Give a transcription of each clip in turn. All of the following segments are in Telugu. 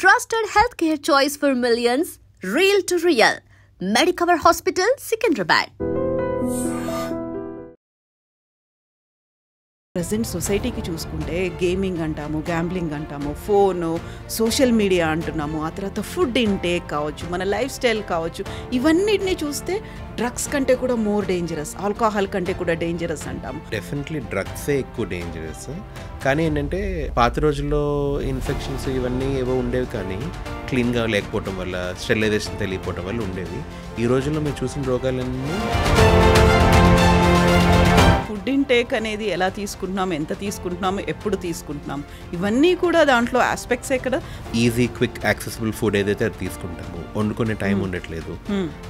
Trusted healthcare choice for millions, real to real. Medicover Hospital, Secunderabad. Present సొసైటీకి చూసుకుంటే గేమింగ్ అంటాము, గ్యాంబ్లింగ్ అంటాము, ఫోను, సోషల్ మీడియా అంటున్నాము, ఆ తర్వాత ఫుడ్ ఇంటేక్ కావచ్చు, మన లైఫ్ స్టైల్ కావచ్చు, ఇవన్నిటిని చూస్తే డ్రగ్స్ కంటే కూడా మోర్ డేంజరస్, ఆల్కహాల్ కంటే కూడా డేంజరస్ అంటాము. డెఫినెట్లీ డ్రగ్సే ఎక్కువ డేంజరస్. కానీ ఏంటంటే పాత రోజుల్లో ఇన్ఫెక్షన్స్ ఇవన్నీ ఏవో ఉండేవి, కానీ క్లీన్గా లేకపోవటం వల్ల, స్టెరిలైజేషన్ తెలియకపోవటం వల్ల ఉండేవి. ఈ రోజుల్లో మేము చూసిన రోగాలన్నీ ఫుడ్ ఇంటేక్ అనేది ఎలా తీసుకుంటున్నాం, ఎంత తీసుకుంటున్నాము, ఎప్పుడు తీసుకుంటున్నాం, ఇవన్నీ కూడా దాంట్లో ఆస్పెక్ట్సే కదా. ఈజీ, క్విక్, యాక్సెసిబుల్ ఫుడ్ ఏదైతే అది తీసుకుంటాము, వండుకునే టైం ఉండట్లేదు.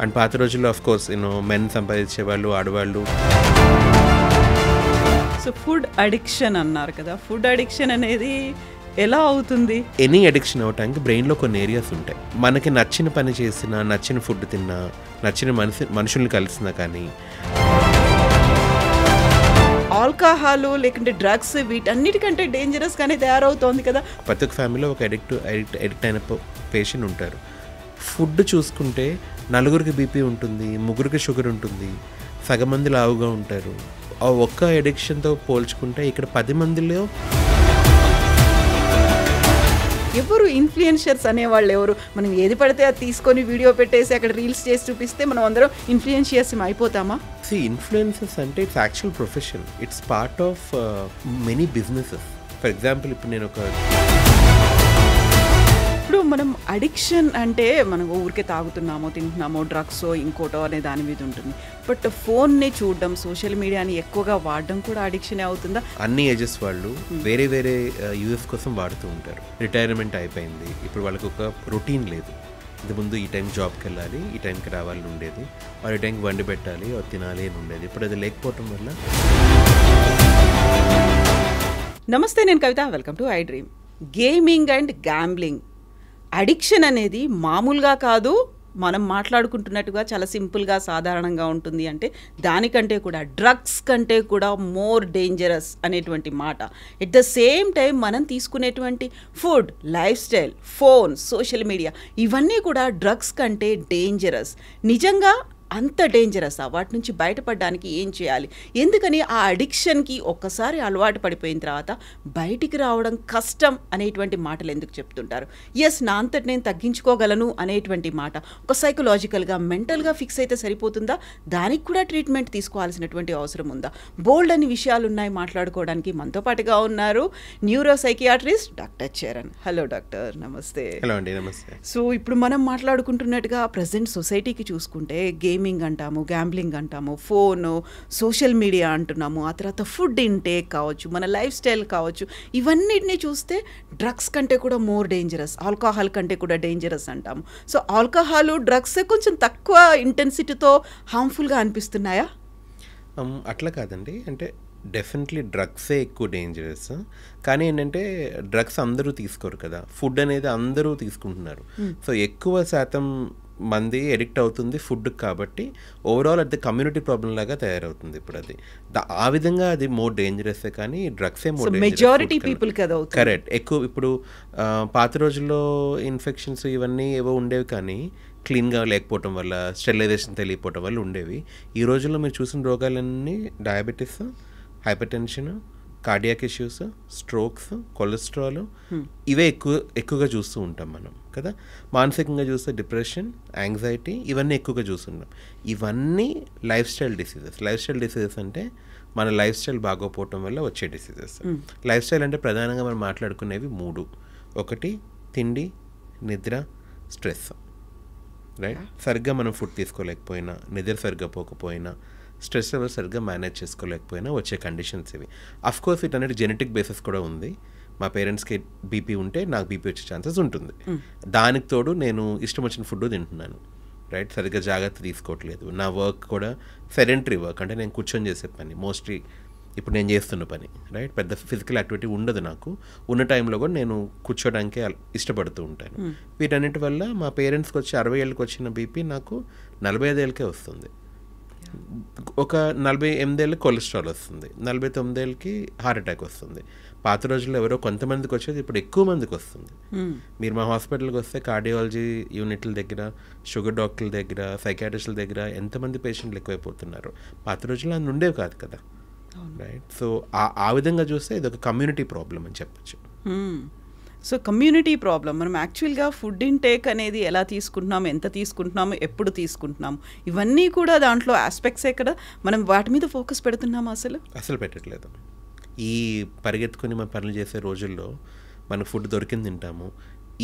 అండ్ పాత రోజుల్లో ఆఫ్ కోర్స్ మెన్ సంపాదించే వాళ్ళు, ఆడవాళ్ళు. సో ఫుడ్ అడిక్షన్ అన్నారు కదా, ఫుడ్ అడిక్షన్ అనేది ఎలా అవుతుంది? ఎనీ అడిక్షన్ అవటానికి బ్రెయిన్లో కొన్ని ఏరియాస్ ఉంటాయి. మనకి నచ్చిన పని చేసినా, నచ్చిన ఫుడ్ తిన్నా, నచ్చిన మనుషుల్ని కలిసినా, కానీ ఆల్కహాల్ లేకుంటే డ్రగ్స్ వీటన్నిటికంటే డేంజరస్ గానే తయారవుతోంది కదా. ప్రతి ఒక్క ఫ్యామిలీలో ఒక అడిక్ట్ అయిన పేషెంట్ ఉంటారు. ఫుడ్ చూసుకుంటే నలుగురికి బీపీ ఉంటుంది, ముగ్గురికి షుగర్ ఉంటుంది, సగం మంది లావుగా ఉంటారు. ఆ ఒక్క అడిక్షన్తో పోల్చుకుంటే ఇక్కడ 10 మందిలో ఎవరు ఇన్ఫ్లుయెన్షియర్స్ అనేవాళ్ళు ఎవరు? మనం ఏది పడితే అది తీసుకొని వీడియో పెట్టేసి అక్కడ రీల్స్ చేసి చూపిస్తే మనం అందరం ఇన్ఫ్లుయెన్షియర్స్ అయిపోతామా? ఇన్ఫ్లుయెన్సెస్ అంటే it's actual profession, it's part of many businesses. For example ఇప్పుడు నేను ఇప్పుడు మనం అడిక్షన్ అంటే మనం ఊరికే తాగుతున్నామో, తింటున్నామో, డ్రగ్స్ ఇంకోటో అనే దాని మీద ఉంటుంది. బట్ ఫోన్ని చూడడం, సోషల్ మీడియాని ఎక్కువగా వాడడం కూడా అడిక్షనే అవుతుందా? అన్ని ఏజెస్ వాళ్ళు వేరే వేరే యూజెస్ కోసం వాడుతూ ఉంటారు. రిటైర్మెంట్ అయిపోయింది, ఇప్పుడు వాళ్ళకి ఒక రొటీన్ లేదు. ఇంతకుముందు ఈ టైం జాబ్కి వెళ్ళాలి, ఈ టైంకి రావాలని ఉండేది, వాళ్ళు ఈ టైంకి వండి పెట్టాలి, తినాలి అని ఉండేది. ఇప్పుడు అది లేకపోవటం వల్ల. నమస్తే, నేను Kavitha, welcome to I dream. Gaming and gambling addiction అనేది మామూలుగా కాదు, మనం మాట్లాడుకుంటున్నట్టుగా చాలా సింపుల్గా సాధారణంగా ఉంటుంది. అంటే దానికంటే కూడా డ్రగ్స్ కంటే కూడా మోర్ డేంజరస్ అనేటువంటి మాట. ఎట్ ద సేమ్ టైం మనం తీసుకునేటువంటి food, life style, phone, social media ఇవన్నీ కూడా డ్రగ్స్ కంటే డేంజరస్. నిజంగా అంత డేంజరసా? వాటి నుంచి బయటపడడానికి ఏం చేయాలి? ఎందుకని ఆ అడిక్షన్కి ఒక్కసారి అలవాటు పడిపోయిన తర్వాత బయటికి రావడం కష్టం అనేటువంటి మాటలు ఎందుకు చెప్తుంటారు? ఎస్, నా అంతటి నేను తగ్గించుకోగలను అనేటువంటి మాట ఒక సైకలాజికల్గా, మెంటల్గా ఫిక్స్ అయితే సరిపోతుందా? దానికి కూడా ట్రీట్మెంట్ తీసుకోవాల్సినటువంటి అవసరం ఉందా? బోల్డ్ అని విషయాలు ఉన్నాయి మాట్లాడుకోవడానికి. మనతో పాటుగా ఉన్నారు neuro psychiatrist doctor Charan. Hello doctor, నమస్తే. హలో అండి, నమస్తే. సో ఇప్పుడు మనం మాట్లాడుకుంటున్నట్టుగా ప్రజెంట్ సొసైటీకి చూసుకుంటే గేమింగ్ అంటాము, గ్యాంబ్లింగ్ అంటాము, ఫోను, సోషల్ మీడియా అంటున్నాము, ఆ తర్వాత ఫుడ్ ఇంటేక్ కావచ్చు, మన లైఫ్ స్టైల్ కావచ్చు, ఇవన్నిటిని చూస్తే డ్రగ్స్ కంటే కూడా మోర్ డేంజరస్, ఆల్కహాల్ కంటే కూడా డేంజరస్ అంటాము. సో ఆల్కహాల్, డ్రగ్స్ కొంచెం తక్కువ ఇంటెన్సిటీతో హార్మ్ఫుల్గా అనిపిస్తున్నాయా? అట్లా కాదండి, అంటే డెఫినెట్లీ డ్రగ్సే ఎక్కువ డేంజరస్. కానీ ఏంటంటే డ్రగ్స్ అందరూ తీసుకోరు కదా, ఫుడ్ అనేది అందరూ తీసుకుంటున్నారు. సో ఎక్కువ శాతం మంది ఎడిక్ట్ అవుతుంది ఫుడ్ కాబట్టి ఓవరాల్ అది కమ్యూనిటీ ప్రాబ్లం లాగా తయారవుతుంది. ఇప్పుడు అది ఆ విధంగా అది మోర్ డేంజరస్, కానీ డ్రగ్సే మోర్ మెజారిటీ పీపుల్ కదా. కరెక్ట్. ఎక్కువ ఇప్పుడు పాత రోజుల్లో ఇన్ఫెక్షన్స్ ఇవన్నీ ఏవో ఉండేవి, కానీ క్లీన్గా లేకపోవటం వల్ల, స్టెరిలైజేషన్ తెలియకపోవటం వల్ల ఉండేవి. ఈ రోజుల్లో మీరు చూసిన రోగాలన్నీ diabetes, hypertension, cardiac issues, strokes, cholesterol, ఇవే ఎక్కువగా చూస్తూ ఉంటాం మనం కదా. మానసికంగా చూస్తే డిప్రెషన్, యాంగ్జైటీ, ఇవన్నీ ఎక్కువగా చూస్తుంటాం. ఇవన్నీ life style diseases. Life style diseases అంటే మన లైఫ్ స్టైల్ బాగోపోవటం వల్ల వచ్చే డిసీజెస్. లైఫ్ స్టైల్ అంటే ప్రధానంగా మనం మాట్లాడుకునేవి 3. ఒకటి తిండి, నిద్ర, స్ట్రెస్. రైట్. సరిగ్గా మనం ఫుడ్ తీసుకోలేకపోయినా, నిద్ర సరిగ్గా పోకపోయినా, స్ట్రెస్ లెవెల్ సరిగ్గా మేనేజ్ చేసుకోలేకపోయినా వచ్చే కండిషన్స్ ఇవి. అఫ్కోర్స్ వీటన్నిటి జెనెటిక్ బేసిస్ కూడా ఉంది. మా పేరెంట్స్కి బీపీ ఉంటే నాకు బీపీ వచ్చే ఛాన్సెస్ ఉంటుంది. దానికి తోడు నేను ఇష్టం వచ్చిన ఫుడ్ తింటున్నాను, రైట్, సరిగ్గా జాగ్రత్త తీసుకోవట్లేదు. నా వర్క్ కూడా సెడెంటరీ వర్క్, అంటే నేను కూర్చొని చేసే పని మోస్ట్లీ ఇప్పుడు నేను చేస్తున్న పని, రైట్. పెద్ద ఫిజికల్ యాక్టివిటీ ఉండదు నాకు. ఉన్న టైంలో కూడా నేను కూర్చోడానికి ఇష్టపడుతూ ఉంటాను. వీటన్నిటి వల్ల మా పేరెంట్స్కి వచ్చి 60 ఏళ్ళకి వచ్చిన బీపీ నాకు 45 ఏళ్ళకే వస్తుంది. ఒక 48 ఏళ్ళకి కొలెస్ట్రాల్ వస్తుంది, 49 ఏళ్ళకి హార్ట్ అటాక్ వస్తుంది. పాత రోజుల్లో ఎవరో కొంతమందికి వచ్చేది ఇప్పుడు ఎక్కువ మందికి వస్తుంది. మీరు మా హాస్పిటల్కి వస్తే కార్డియాలజీ యూనిట్ల దగ్గర, షుగర్ డాక్టర్ల దగ్గర, సైకాట్రిస్టుల దగ్గర ఎంతమంది పేషెంట్లు ఎక్కువైపోతున్నారు. పాత రోజుల్లో అది ఉండేవి కాదు కదా, రైట్? సో ఆ విధంగా చూస్తే ఇది ఒక కమ్యూనిటీ ప్రాబ్లం అని చెప్పచ్చు. So community problem. మనం యాక్చువల్గా ఫుడ్ ఇంటేక్ అనేది ఎలా తీసుకుంటున్నాము, ఎంత తీసుకుంటున్నాము, ఎప్పుడు తీసుకుంటున్నాము, ఇవన్నీ కూడా దాంట్లో ఆస్పెక్ట్సే కదా. మనం వాటి మీద ఫోకస్ పెడుతున్నాము అసలు పెట్టట్లేదు. ఈ పరిగెత్తుకుని మనం పనులు చేసే రోజుల్లో మనకు ఫుడ్ దొరికింది తింటాము,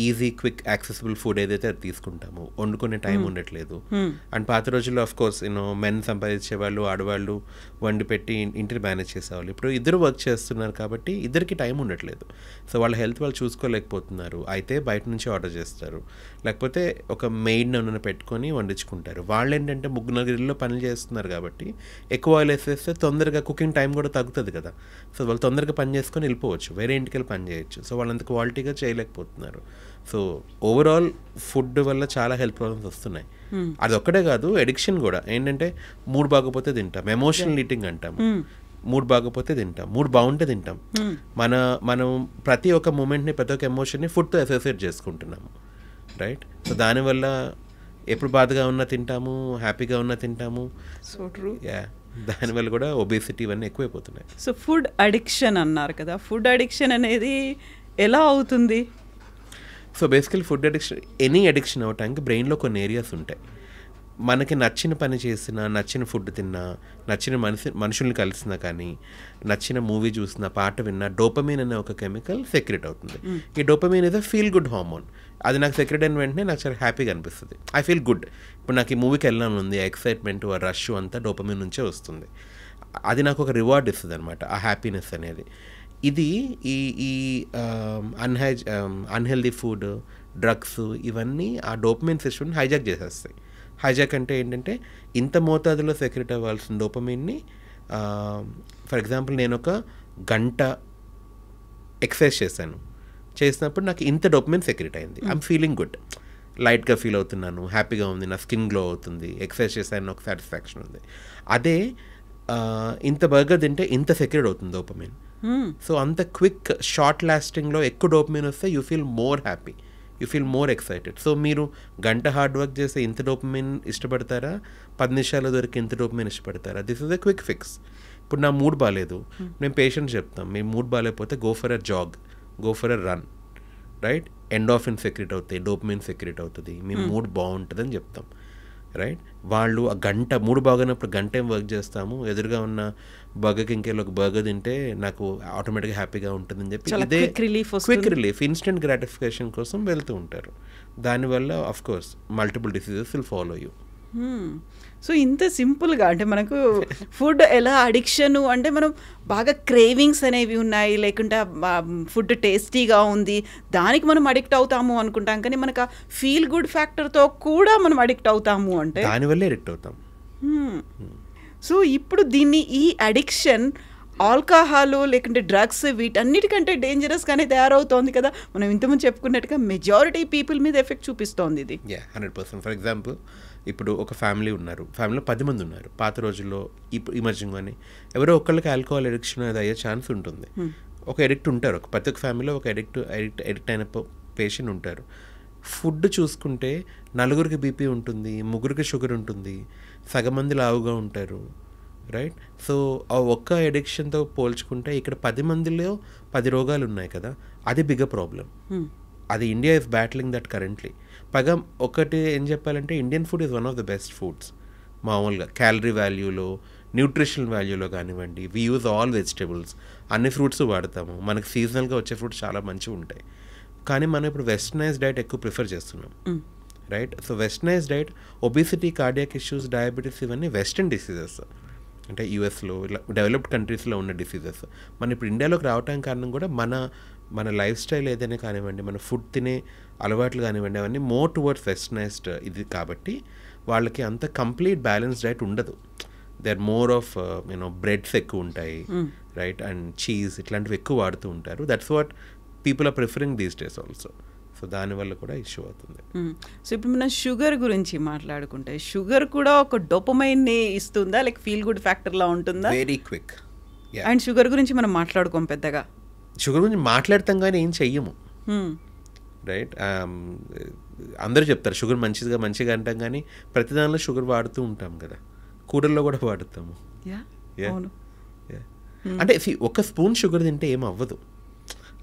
ఈజీ క్విక్ యాక్సెసిబుల్ ఫుడ్ ఏదైతే అది తీసుకుంటాము, వండుకునే టైం ఉండట్లేదు. అండ్ పాత రోజుల్లో ఆఫ్ కోర్స్ మెన్ సంపాదించేవాళ్ళు, ఆడవాళ్ళు వండి పెట్టి ఇంటిని మేనేజ్ చేసేవాళ్ళు. ఇప్పుడు ఇద్దరు వర్క్ చేస్తున్నారు కాబట్టి ఇద్దరికి టైం ఉండట్లేదు. సో వాళ్ళ హెల్త్ వాళ్ళు చూసుకోలేకపోతున్నారు. అయితే బయట నుంచి ఆర్డర్ చేస్తారు, లేకపోతే ఒక మెయిడ్ నన్ను పెట్టుకొని వండించుకుంటారు. వాళ్ళు ఏంటంటే 3-4 పనులు చేస్తున్నారు కాబట్టి ఎక్కువ ఆయిల్ వేసేస్తే తొందరగా కుకింగ్ టైం కూడా తగ్గుతుంది కదా. సో వాళ్ళు తొందరగా పని చేసుకొని వెళ్ళిపోవచ్చు, వేరే ఇంటికి వెళ్ళి పని చేయొచ్చు. సో వాళ్ళంత క్వాలిటీగా చేయలేకపోతున్నారు. సో ఓవరాల్ ఫుడ్ వల్ల చాలా హెల్త్ ప్రాబ్లమ్స్ వస్తున్నాయి. అది ఒక్కటే కాదు, ఎడిక్షన్ కూడా. ఏంటంటే మూడ్ బాగోపోతే తింటాం, ఎమోషనల్ ఈటింగ్ అంటాం. మూడ్ బాగోపోతే తింటాం, మూడ్ బాగుంటే తింటాం. మనం ప్రతి ఒక్క మూమెంట్ని, ప్రతి ఒక్క ఎమోషన్ని ఫుడ్తో అసోసియేట్ చేసుకుంటున్నాము, రైట్? సో దానివల్ల ఎప్పుడు బాధగా ఉన్నా తింటాము, హ్యాపీగా ఉన్నా తింటాము. So true. దానివల్ల కూడా ఒబేసిటీ ఇవన్నీ ఎక్కువైపోతున్నాయి. సో ఫుడ్ అడిక్షన్ అన్నారు కదా, ఫుడ్ అడిక్షన్ అనేది ఎలా అవుతుంది? So basically food addiction, any addiction అవటానికి బ్రెయిన్లో కొన్ని ఏరియాస్ ఉంటాయి. మనకి నచ్చిన పని చేసినా, నచ్చిన ఫుడ్ తిన్నా, నచ్చిన మనుషుల్ని కలిసినా, కానీ నచ్చిన మూవీ చూసినా, పాట విన్నా డోపమైన్ అనే ఒక కెమికల్ సెక్రెట్ అవుతుంది. ఈ dopamine is a feel good hormone. అది నాకు సెక్రెట్ అయిన వెంటనే నాకు చాలా హ్యాపీగా అనిపిస్తుంది, ఐ ఫీల్ గుడ్. ఇప్పుడు నాకు ఈ మూవీకి వెళ్ళాలని ఉంది, ఎక్సైట్మెంట్, ఆ రష్ అంతా డోపమైన్ నుంచే వస్తుంది. అది నాకు ఒక రివార్డ్ ఇస్తుంది అనమాట, ఆ హ్యాపీనెస్ అనేది. ఇది ఈ అన్హెల్దీ ఫుడ్, డ్రగ్స్ ఇవన్నీ ఆ డోపమైన్ సిస్టమ్ని హైజాక్ చేసేస్తాయి. హైజాక్ అంటే ఏంటంటే ఇంత మోతాదులో సెక్రెట్ అవ్వాల్సిన డోపమైన్ని, ఫర్ ఎగ్జాంపుల్ నేను ఒక గంట ఎక్సర్సైజ్ చేసినప్పుడు నాకు ఇంత డోపమైన్ సెక్రెట్ అయింది, ఐఎమ్ ఫీలింగ్ గుడ్, లైట్గా ఫీల్ అవుతున్నాను, హ్యాపీగా ఉంది, నా స్కిన్ గ్లో అవుతుంది, ఎక్సర్సైజ్ చేశాను, ఒక సాటిస్ఫాక్షన్ ఉంది. అదే ఇంత బర్గర్ తింటే ఇంత సెక్రెట్ అవుతుంది డోపమైన్. సో అంత క్విక్ షార్ట్ లాస్టింగ్లో ఎక్కువ డోపమైన్ వస్తే you feel more happy, you feel more excited. So మీరు గంట హార్డ్ వర్క్ చేస్తే ఇంత డోపమైన్ ఇష్టపడతారా, 10 నిమిషాలు దొరికి ఇంత డోపమైన్ ఇష్టపడతారా? This is a quick fix. ఇప్పుడు నా మూడ్ బాగాలేదు, మేము పేషెంట్ చెప్తాం, మీ మూడ్ బాగాలేకపోతే go for a jog, go for a run, right? Endorphin secrete అవుతాయి, డోపమైన్ సెక్రెట్ అవుతుంది, మీ మూడ్ బాగుంటుంది అని చెప్తాం, రైట్? వాళ్ళు ఆ గంట మూడు బాగున్నప్పుడు గంట ఏం వర్క్ చేస్తాము, ఎదురుగా ఉన్న బర్గర్కి ఇంకేలో ఒక బర్గర్ తింటే నాకు ఆటోమేటిక్గా హ్యాపీగా ఉంటుందని చెప్పి ఇదే క్విక్ రిలీఫ్, ఇన్స్టెంట్ గ్రాటిఫికేషన్ కోసం వెళ్తూ ఉంటారు. దానివల్ల of course multiple diseases will follow you. So ఇంత సింపుల్గా అంటే మనకు ఫుడ్ ఎలా అడిక్షన్ అంటే మనం బాగా క్రేవింగ్స్ అనేవి ఉన్నాయి, లేకుంటే ఫుడ్ టేస్టీగా ఉంది దానికి మనం అడిక్ట్ అవుతాము అనుకుంటాం, కానీ మనకు ఆ ఫీల్ గుడ్ ఫ్యాక్టర్తో కూడా మనం అడిక్ట్ అవుతాము అంటే దానివల్లే అడిక్ట్ అవుతాం. సో ఇప్పుడు దీన్ని ఈ అడిక్షన్ ఆల్కహాల్ లేకుంటే డ్రగ్స్ వీటన్నిటికంటే డేంజరస్గానే తయారవుతోంది కదా. మనం ఇంతకుముందు చెప్పుకున్నట్టుగా మెజారిటీ పీపుల్ మీద ఎఫెక్ట్ చూపిస్తోంది ఇది. 100%. ఫర్ ఎగ్జాంపుల్ ఇప్పుడు ఒక ఫ్యామిలీ ఉన్నారు, ఫ్యామిలీలో 10 మంది ఉన్నారు. పాత రోజుల్లో ఇప్పుడు ఈ మధ్యగానే ఎవరో ఒకళ్ళకి ఆల్కహాల్ అడిక్షన్ అది అయ్యే ఛాన్స్ ఉంటుంది. ఒక ఎడిక్ట్ ఉంటారు, ప్రతి ఒక్క ఫ్యామిలీలో ఒక ఎడిక్ట్ అయిన పేషెంట్ ఉంటారు. ఫుడ్ చూసుకుంటే 4 బీపీ ఉంటుంది, 3 షుగర్ ఉంటుంది, సగం మంది లావుగా ఉంటారు, రైట్? సో ఆ ఒక్క ఎడిక్షన్తో పోల్చుకుంటే ఇక్కడ 10 మందిలో 10 రోగాలు ఉన్నాయి కదా, అది బిగ్గర్ ప్రాబ్లం. అది India is battling that currently. పైగా ఒకటి ఏం చెప్పాలంటే Indian food is one of the best foods. మామూలుగా క్యాలరీ వాల్యూలో, న్యూట్రిషనల్ వాల్యూలో కానివ్వండి, వి యూజ్ ఆల్ వెజిటేబుల్స్, అన్ని ఫ్రూట్స్ వాడతాము, మనకు సీజనల్గా వచ్చే ఫ్రూట్స్ చాలా మంచిగా ఉంటాయి. కానీ మనం ఇప్పుడు వెస్టర్నైజ్ డైట్ ఎక్కువ ప్రిఫర్ చేస్తున్నాం, right? So westernise diet, obesity, cardiac issues, diabetes ఇవన్నీ వెస్టర్న్ డిసీజెస్, అంటే యూఎస్లో ఇలా డెవలప్డ్ కంట్రీస్లో ఉన్న డిసీజెస్. మన ఇప్పుడు ఇండియాలోకి రావడానికి కారణం కూడా మన లైఫ్ స్టైల్ ఏదైనా కానివ్వండి, మన ఫుడ్ తినే అలవాట్లు కానివ్వండి, అవన్నీ మోర్ టువర్డ్స్ వెస్టర్నైజ్డ్ ఇది కాబట్టి వాళ్ళకి అంత కంప్లీట్ బ్యాలెన్స్ డైట్ ఉండదు. They are more of breads ఎక్కువ ఉంటాయి, రైట్? అండ్ చీజ్ ఇట్లాంటివి ఎక్కువ వాడుతూ ఉంటారు. That's what people are preferring these days also. So దానివల్ల కూడా ఇష్యూ అవుతుంది. సో ఇప్పుడు మనం షుగర్ గురించి మాట్లాడుకుంటే, షుగర్ కూడా ఒక డోపమైన్ని ఇస్తుందా, లైక్ ఫీల్ గుడ్ ఫ్యాక్టర్లా ఉంటుందా? Very quick. అండ్ షుగర్ గురించి మనం మాట్లాడుకోం పెద్దగా. షుగర్ గురించి మాట్లాడతాం కానీ ఏం చెయ్యము, రైట్? అందరూ చెప్తారు షుగర్ మంచిగా అంటాం కానీ ప్రతి దానిలో షుగర్ వాడుతూ ఉంటాం కదా, కూరల్లో కూడా వాడుతాము. అంటే ఒక స్పూన్ షుగర్ తింటే ఏం అవ్వదు.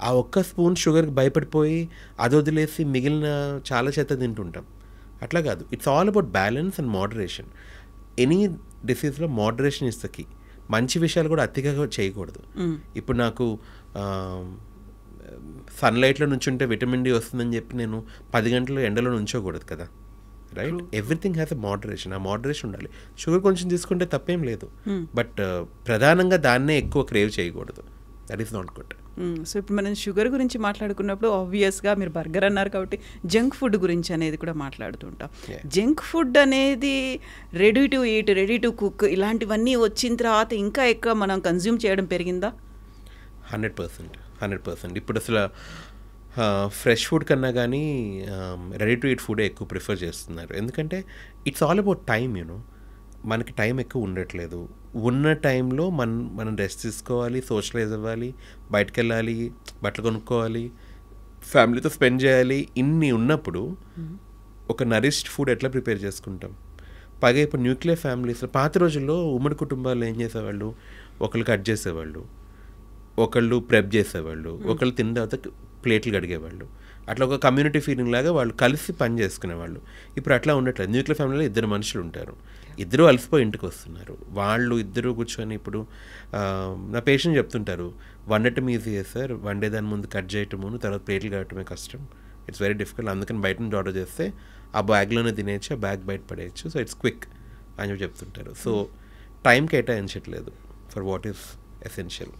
ఆ ఒక్క స్పూన్ షుగర్కి భయపడిపోయి అది వదిలేసి మిగిలిన చాలా చేత తింటుంటాం. అట్లా కాదు, it's all about balance and moderation. Any డిసీజ్లో మోడరేషన్ ఇస్ ద కీ. మంచి విషయాలు కూడా అతిగా చేయకూడదు. ఇప్పుడు నాకు సన్లైట్లో నుంచుంటే విటమిన్ డి వస్తుందని చెప్పి నేను 10 గంటలు ఎండలో నుంచోకూడదు కదా, right? Everything has a moderation. ఆ మోడరేషన్ ఉండాలి. షుగర్ కొంచెం తీసుకుంటే తప్పేం లేదు, బట్ ప్రధానంగా దాన్నే ఎక్కువ క్రేవ్ చేయకూడదు. That is not good. So ఇప్పుడు మనం షుగర్ గురించి మాట్లాడుకున్నప్పుడు ఆబ్వియస్గా మీరు బర్గర్ అన్నారు కాబట్టి జంక్ ఫుడ్ గురించి అనేది కూడా మాట్లాడుతుంటాం. జంక్ ఫుడ్ అనేది ready to eat, ready to cook ఇలాంటివన్నీ వచ్చిన తర్వాత ఇంకా ఎక్కువ మనం కన్జ్యూమ్ చేయడం పెరిగిందా? 100%. ఇప్పుడు అసలు ఫ్రెష్ ఫుడ్ కన్నా కానీ రెడీ టు ఈట్ ఫుడే ఎక్కువ ప్రిఫర్ చేస్తున్నారు. ఎందుకంటే ఇట్స్ ఆల్ అబౌట్ టైం. మనకి టైం ఎక్కువ ఉండట్లేదు. ఉన్న టైంలో మనం రెస్ట్ తీసుకోవాలి, సోషలైజ్ అవ్వాలి, బయటకు వెళ్ళాలి, బట్టలు కొనుక్కోవాలి, ఫ్యామిలీతో స్పెండ్ చేయాలి. ఇన్ని ఉన్నప్పుడు ఒక నరిష్డ్ ఫుడ్ ఎట్లా ప్రిపేర్ చేసుకుంటాం? పైగా ఇప్పుడు న్యూక్లియర్ ఫ్యామిలీస్, పాత రోజుల్లో ఉమ్మడి కుటుంబాలు ఏం చేసేవాళ్ళు, ఒకళ్ళు కట్ చేసేవాళ్ళు, ఒకళ్ళు ప్రెప్ చేసేవాళ్ళు, ఒకళ్ళు తిన్న తర్వాత ప్లేట్లు కడిగేవాళ్ళు. అట్లా ఒక కమ్యూనిటీ ఫీలింగ్ లాగా వాళ్ళు కలిసి పని చేసుకునేవాళ్ళు. ఇప్పుడు అట్లా ఉండట్లేదు. న్యూక్లియర్ ఫ్యామిలీలో 2 మనుషులు ఉంటారు, ఇద్దరు అలసిపోయి ఇంటికి వస్తున్నారు. వాళ్ళు ఇద్దరు కూర్చొని ఇప్పుడు నా పేషెంట్ చెప్తుంటారు, వండటం ఈజీయే సార్, వండే దాని ముందు కట్ చేయటము, తర్వాత ప్లేట్లు కట్టడమే కష్టం, ఇట్స్ వెరీ డిఫికల్ట్. అందుకని బయట నుంచి ఆర్డర్ చేస్తే ఆ బ్యాగ్లోనే తినేయచ్చు, ఆ బ్యాగ్ బయట పడేయచ్చు, సో ఇట్స్ క్విక్ అని చెప్పి చెప్తుంటారు. సో టైం కేటాయించట్లేదు for what is essential.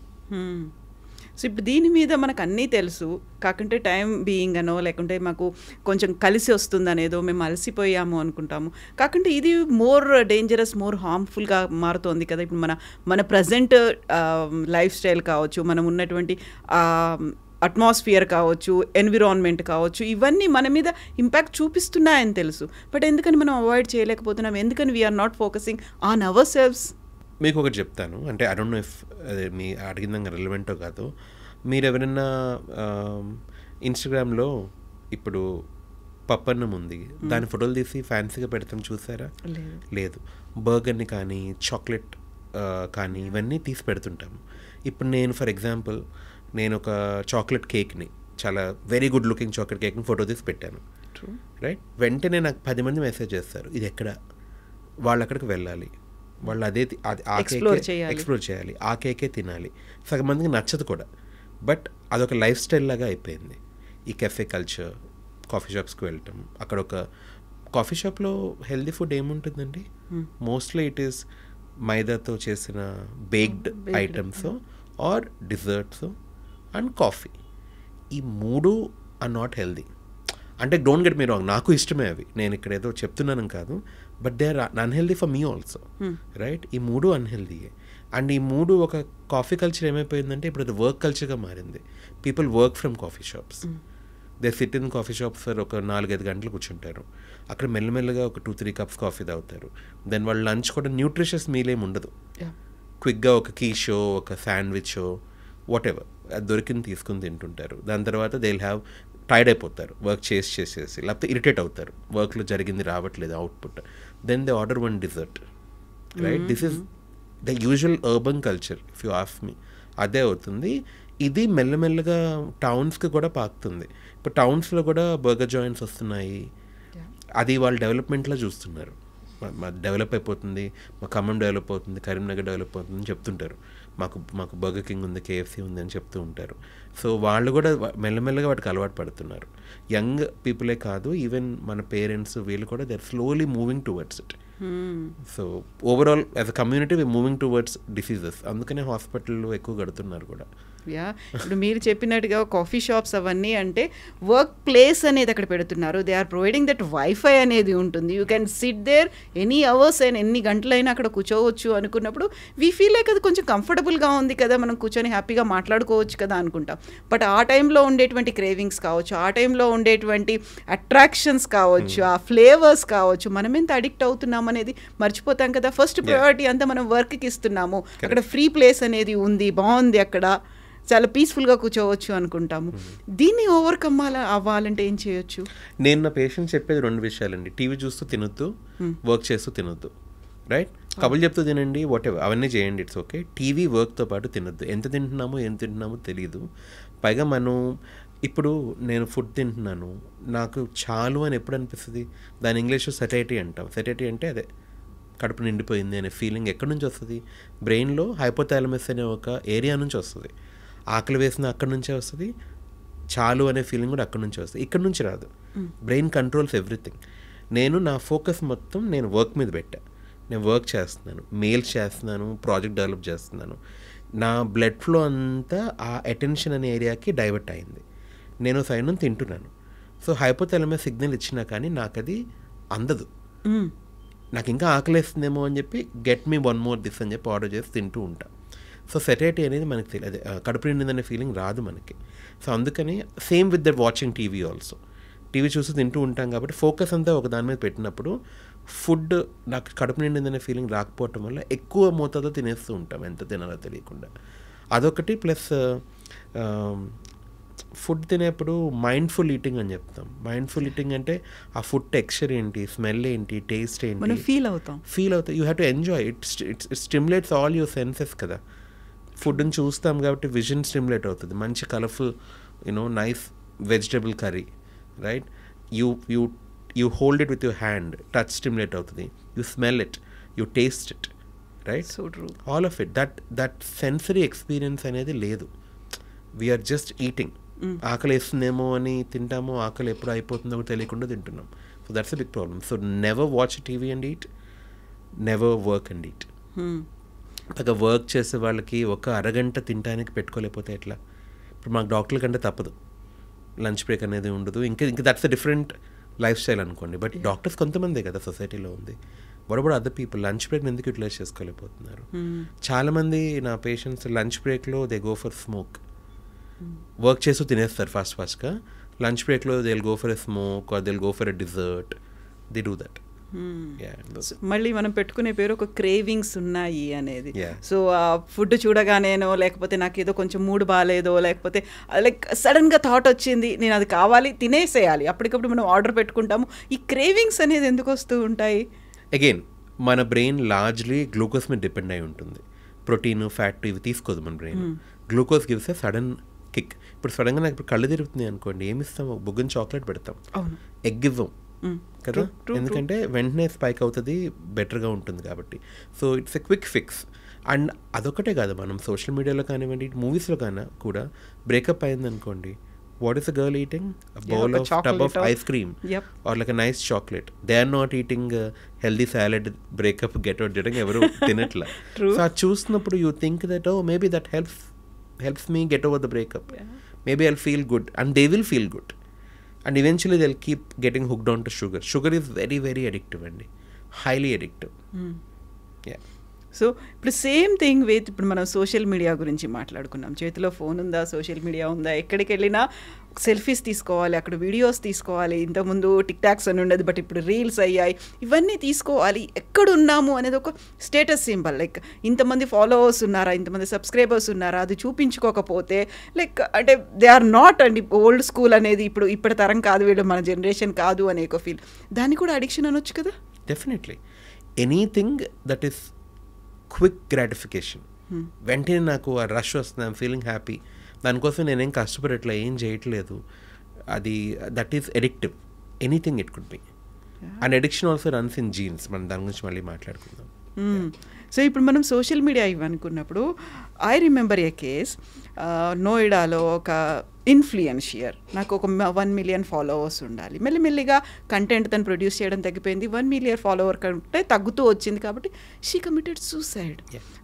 So ఇప్పుడు దీని మీద మనకు అన్నీ తెలుసు, కాకుంటే టైం బీయింగ్ అనో లేకుంటే మాకు కొంచెం కలిసి వస్తుంది అనేదో మేము అలసిపోయాము అనుకుంటాము. కాకుంటే ఇది మోర్ డేంజరస్, మోర్ హార్మ్ఫుల్గా మారుతోంది కదా ఇప్పుడు మన ప్రజెంట్ లైఫ్ స్టైల్ కావచ్చు, మనం ఉన్నటువంటి అట్మాస్ఫియర్ కావచ్చు, ఎన్విరాన్మెంట్ కావచ్చు, ఇవన్నీ మన మీద ఇంపాక్ట్ చూపిస్తున్నాయని తెలుసు. బట్ ఎందుకని మనం అవాయిడ్ చేయలేకపోతున్నాం? ఎందుకని we're not focusing on ourselves? మీకు ఒకటి చెప్తాను, అంటే ఐ డోంట్ నో ఇఫ్ అదే మీ అడిగిందంగా రెలవెంటో కాదు. మీరు ఎవరైనా ఇన్స్టాగ్రామ్లో ఇప్పుడు పప్పన్నం ఉంది, దాని ఫోటోలు తీసి ఫ్యాన్సీగా పెడతాం, చూసారా? లేదు. బర్గర్ని కానీ చాక్లెట్ కానీ ఇవన్నీ తీసి పెడుతుంటాము. ఇప్పుడు నేను ఫర్ ఎగ్జాంపుల్ ఒక చాక్లెట్ కేక్ని, చాలా వెరీ గుడ్ లుకింగ్ చాక్లెట్ కేక్ని ఫోటో తీసి పెట్టాను, రైట్? వెంటనే నాకు 10 మంది మెసేజ్ చేస్తారు, ఇది ఎక్కడ? వాళ్ళు అక్కడికి వెళ్ళాలి, వాళ్ళు అదే ఎక్స్ప్లోర్ చేయాలి, ఆ కేకే తినాలి. సగం మందికి నచ్చదు కూడా, బట్ అదొక లైఫ్ స్టైల్ లాగా అయిపోయింది. ఈ కెఫే కల్చర్, కాఫీ షాప్స్కి వెళ్ళటం. అక్కడ ఒక కాఫీ షాప్లో హెల్దీ ఫుడ్ ఏముంటుందండి? మోస్ట్లీ ఇట్ ఈస్ మైదాతో చేసిన baked items or desserts and coffee. ఈ 3 ఆర్ నాట్ హెల్దీ. అంటే డోంట్ గెట్ మీ రాంగ్, నాకు ఇష్టమే అవి, నేను ఇక్కడ ఏదో చెప్తున్నాను కాదు, but they are unhealthy for me also, right? ఈ 3 అన్హెల్దీయే. అండ్ ఈ 3 ఒక కాఫీ కల్చర్ ఏమైపోయిందంటే ఇప్పుడు అది వర్క్ కల్చర్గా మారింది. People work from coffee shops, they SIT in coffee shops for ఒక 4-5 గంటలు కూర్చుంటారు. అక్కడ మెల్లమెల్లగా ఒక 2-3 కప్స్ కాఫీ తాగుతారు. దెన్ వాళ్ళు లంచ్ కూడా న్యూట్రిషియస్ మీల్ ఏమి ఉండదు. క్విక్గా ఒక కీషో, ఒక శాండ్విచో, వాట్ ఎవర్ అది దొరికింది తీసుకుని తింటుంటారు. దాని తర్వాత దే విల్ హ్యావ్ టైర్డ్ అయిపోతారు వర్క్ చేసి, లేకపోతే ఇరిటేట్ అవుతారు, వర్క్లో జరిగింది రావట్లేదు output. Then they order 1 dessert, right? This is the usual urban culture if you ask me. అదే అవుతుంది. ఇది మెల్లమెల్లగా టౌన్స్కి కూడా పాకుతుంది. ఇప్పుడు టౌన్స్లో కూడా బర్గర్ జాయింట్స్ వస్తున్నాయి. అది వాళ్ళు డెవలప్మెంట్లో చూస్తున్నారు. మా డెవలప్ అయిపోతుంది, మా ఖమ్మం డెవలప్ అవుతుంది, కరీంనగర్ డెవలప్ అవుతుంది అని చెప్తుంటారు. మాకు బర్గర్ కింగ్ ఉంది, కేఎఫ్సీ ఉంది అని చెప్తూ ఉంటారు. సో వాళ్ళు కూడా మెల్లమెల్లగా వాటికి అలవాటు పడుతున్నారు. యంగ్ పీపులే కాదు, ఈవెన్ మన పేరెంట్స్ వీళ్ళు కూడా they are slowly moving towards it. So overall as a community we moving towards diseases. అందుకనే హాస్పిటల్లో ఎక్కువ కడుతున్నారు కూడా. ఇప్పుడు మీరు చెప్పినట్టుగా కాఫీ షాప్స్ అవన్నీ అంటే వర్క్ ప్లేస్ అనేది అక్కడ పెడుతున్నారు. They are providing that wifi అనేది ఉంటుంది. You can sit there any hours and ఎన్ని గంటలైనా అక్కడ కూర్చోవచ్చు అనుకున్నప్పుడు వీ ఫీల్ లైక్ అది కొంచెం కంఫర్టబుల్గా ఉంది కదా, మనం కూర్చొని హ్యాపీగా మాట్లాడుకోవచ్చు కదా అనుకుంటాం. బట్ ఆ టైంలో ఉండేటువంటి క్రేవింగ్స్ కావచ్చు, ఆ టైంలో ఉండేటువంటి అట్రాక్షన్స్ కావచ్చు, ఆ ఫ్లేవర్స్ కావచ్చు, మనం ఎంత అడిక్ట్ అవుతున్నాం అనేది మర్చిపోతాం కదా. ఫస్ట్ ప్రయారిటీ అంతా మనం వర్క్కి ఇస్తున్నాము, అక్కడ ఫ్రీ ప్లేస్ అనేది ఉంది, బాగుంది అక్కడ, చాలా పీస్ఫుల్గా కూర్చోవచ్చు అనుకుంటాము. దీన్ని ఓవర్కమ్ అవ్వాలంటే ఏం చేయొచ్చు? నేను నా పేషెంట్స్ చెప్పేది 2 విషయాలండి. టీవీ చూస్తూ తినొద్దు, వర్క్ చేస్తూ తినొద్దు. రైట్? కబుర్లు చెప్తూ తినండి, వాట్ ఎవర్, అవన్నీ చేయండి, ఇట్స్ ఓకే. టీవీ వర్క్తో పాటు తినొద్దు. ఎంత తింటున్నామో ఏం తింటున్నామో తెలియదు. పైగా మనం ఇప్పుడు నేను ఫుడ్ తింటున్నాను, నాకు చాలు అని ఎప్పుడు అనిపిస్తుంది? దాని ఇంగ్లీష్లో సెటైటీ అంటాం. సెటైటీ అంటే అదే కడుపు నిండిపోయింది అనే ఫీలింగ్ ఎక్కడి నుంచి వస్తుంది? బ్రెయిన్లో హైపోథాలమస్ అనే ఒక ఏరియా నుంచి వస్తుంది. ఆకలి వేసిన అక్కడి నుంచే వస్తుంది, చాలు అనే ఫీలింగ్ కూడా అక్కడి నుంచి వస్తుంది, ఇక్కడ నుంచి రాదు. Brain controls everything. నేను నా ఫోకస్ మొత్తం నేను వర్క్ మీద పెట్టా. నేను వర్క్ చేస్తున్నాను, మెయిల్స్ చేస్తున్నాను, ప్రాజెక్ట్ డెవలప్ చేస్తున్నాను. నా బ్లడ్ ఫ్లో అంతా ఆ అటెన్షన్ అనే ఏరియాకి డైవర్ట్ అయింది. నేను సైన్ తింటున్నాను. సో హైపోథాలమస్ సిగ్నల్ ఇచ్చినా కానీ నాకు అది అందదు. నాకు ఇంకా ఆకలేస్తుందేమో అని చెప్పి గెట్ మీ 1 more దిస్ అని చెప్పి ఆర్డర్ చేసి తింటూ ఉంటా. సో సెటైటీ అనేది మనకి తెలియదు, కడుపు నిండిందనే ఫీలింగ్ రాదు మనకి. సో అందుకని same with that watching TV also. TV చూసి తింటూ ఉంటాం కాబట్టి ఫోకస్ అంతా ఒక దాని మీద పెట్టినప్పుడు ఫుడ్ నాకు కడుపు నిండిందనే ఫీలింగ్ రాకపోవటం వల్ల ఎక్కువ మోతాదులో తినేస్తూ ఉంటాం, ఎంత తినాలో తెలియకుండా. అదొకటి. ప్లస్ ఫుడ్ తినేప్పుడు మైండ్ఫుల్ ఈటింగ్ అని చెప్తాం. మైండ్ఫుల్ ఈటింగ్ అంటే ఆ ఫుడ్ టెక్స్చర్ ఏంటి, స్మెల్ ఏంటి, టేస్ట్ ఏంటి, ఫీల్ అవుతాం. You have to enjoy it. It stimulates all your senses కదా. ఫుడ్ని చూస్తాం కాబట్టి విజన్ స్టిమ్యులేట్ అవుతుంది. మంచి colourful nice vegetable curry, right? You hold it with your hand, touch stimulate అవుతుంది. You smell it, you taste it, right? So true. All of it, that sensory experience అనేది లేదు. We're just eating. ఆకలి వేస్తుందేమో అని తింటాము, ఆకలి ఎప్పుడు అయిపోతుందో తెలియకుండా తింటున్నాం. So that's a big problem. So never watch TV and eat, never work and eat. పైగా వర్క్ చేసే వాళ్ళకి ఒక అరగంట తినడానికి పెట్టుకోలేకపోతే ఎట్లా? ఇప్పుడు మాకు డాక్టర్ల కంటే తప్పదు, లంచ్ బ్రేక్ అనేది ఉండదు. ఇంకా that's a different lifestyle అనుకోండి. బట్ డాక్టర్స్ కొంతమందే కదా సొసైటీలో ఉంది. What about other people? Lunch బ్రేక్ని ఎందుకు యూటిలైజ్ చేసుకోలేకపోతున్నారు? చాలామంది నా పేషెంట్స్ లంచ్ బ్రేక్లో they go for smoke. Work చేస్తూ తినేస్తారు ఫాస్ట్గా. లంచ్ బ్రేక్లో they will go for a smoke or they will go for a dessert. They do that. మళ్ళీ మనం పెట్టుకునే పేరు ఒక క్రేవింగ్స్ ఉన్నాయి అనేది. సో ఆ ఫుడ్ చూడగానేనో, లేకపోతే నాకు ఏదో కొంచెం మూడ్ బాగాలేదో, లేకపోతే లైక్ సడన్గా థాట్ వచ్చింది నేను అది కావాలి తినేసేయాలి, అప్పటికప్పుడు మనం ఆర్డర్ పెట్టుకుంటాము. ఈ క్రేవింగ్స్ అనేది ఎందుకు వస్తూ ఉంటాయి? అగైన్ మన బ్రెయిన్ లార్జ్లీ గ్లూకోజ్ మీద డిపెండ్ అయి ఉంటుంది. ప్రోటీన్, ఫ్యాట్ ఇవి తీసుకోదు మన brain. Glucose gives a sudden kick. ఇప్పుడు సడన్గా నాకు ఇప్పుడు కళ్ళు తిరుగుతుంది అనుకోండి, ఏమి ఇస్తాం? బుగ్గని చాక్లెట్ పెడతాం, ఎగ్ ఇవ్వం కదా, ఎందుకంటే వెంటనే స్పైక్ అవుతుంది, బెటర్గా ఉంటుంది కాబట్టి. So it's a quick fix. And అదొకటే కాదు, మనం సోషల్ మీడియాలో కానివ్వండి, మూవీస్లో కూడా బ్రేకప్ అయింది అనుకోండి, what is a girl eating? A bowl of tub of ice cream. Yep. Or like a nice chocolate. They are not eating healthy salad, breakup, get out, getting every tinatla. True. So choosnappudu you think that, oh, maybe that helps me get over the breakup. Yeah. Maybe I'll feel good, and they will feel good. And eventually they'll keep getting hooked on to sugar. Sugar is very, very addictive, andi. Highly addictive. Yeah. So ఇప్పుడు సేమ్ థింగ్ విత్ ఇప్పుడు మనం సోషల్ మీడియా గురించి మాట్లాడుకున్నాం. చేతిలో ఫోన్ ఉందా, సోషల్ మీడియా ఉందా, ఎక్కడికి వెళ్ళినా సెల్ఫీస్ తీసుకోవాలి, అక్కడ వీడియోస్ తీసుకోవాలి. ఇంతకుముందు టిక్ టాక్స్ అని ఉండేది, బట్ ఇప్పుడు రీల్స్ అయ్యాయి. ఇవన్నీ తీసుకోవాలి, ఎక్కడున్నాము అనేది ఒక స్టేటస్ సింబల్. లైక్ ఇంతమంది ఫాలోవర్స్ ఉన్నారా, ఇంతమంది సబ్స్క్రైబర్స్ ఉన్నారా, అది చూపించుకోకపోతే లైక్ అంటే దే ఆర్ నాట్ అండి ఓల్డ్ స్కూల్ అనేది, ఇప్పటి తరం కాదు, వీళ్ళు మన జనరేషన్ కాదు అనే ఒక ఫీల్. దాన్ని కూడా అడిక్షన్ అనొచ్చు కదా? Definitely. Anything that is quick gratification, వెంటనే నాకు ఆ రష్ వస్తుంది, ఐమ్ ఫీలింగ్ హ్యాపీ, దానికోసం నేనేం కష్టపడట్లా, ఏం చేయట్లేదు, అది that is addictive. Anything it could be. And addiction also runs in genes. మనం దాని గురించి మళ్ళీ మాట్లాడుకుందాం. సో ఇప్పుడు మనం సోషల్ మీడియా ఇవ్వనుకున్నప్పుడు ఐ రిమెంబర్ ఏ కేస్, నోయిడాలో ఒక ఇన్ఫ్లుయెన్షియర్, నాకు ఒక 1 million ఫాలోవర్స్ ఉండాలి, మెల్లిమెల్లిగా కంటెంట్ తను ప్రొడ్యూస్ చేయడం తగ్గిపోయింది, 1 million ఫాలోవర్ కంటే తగ్గుతూ వచ్చింది, కాబట్టి షీ కమిటెడ్ సూసైడ్.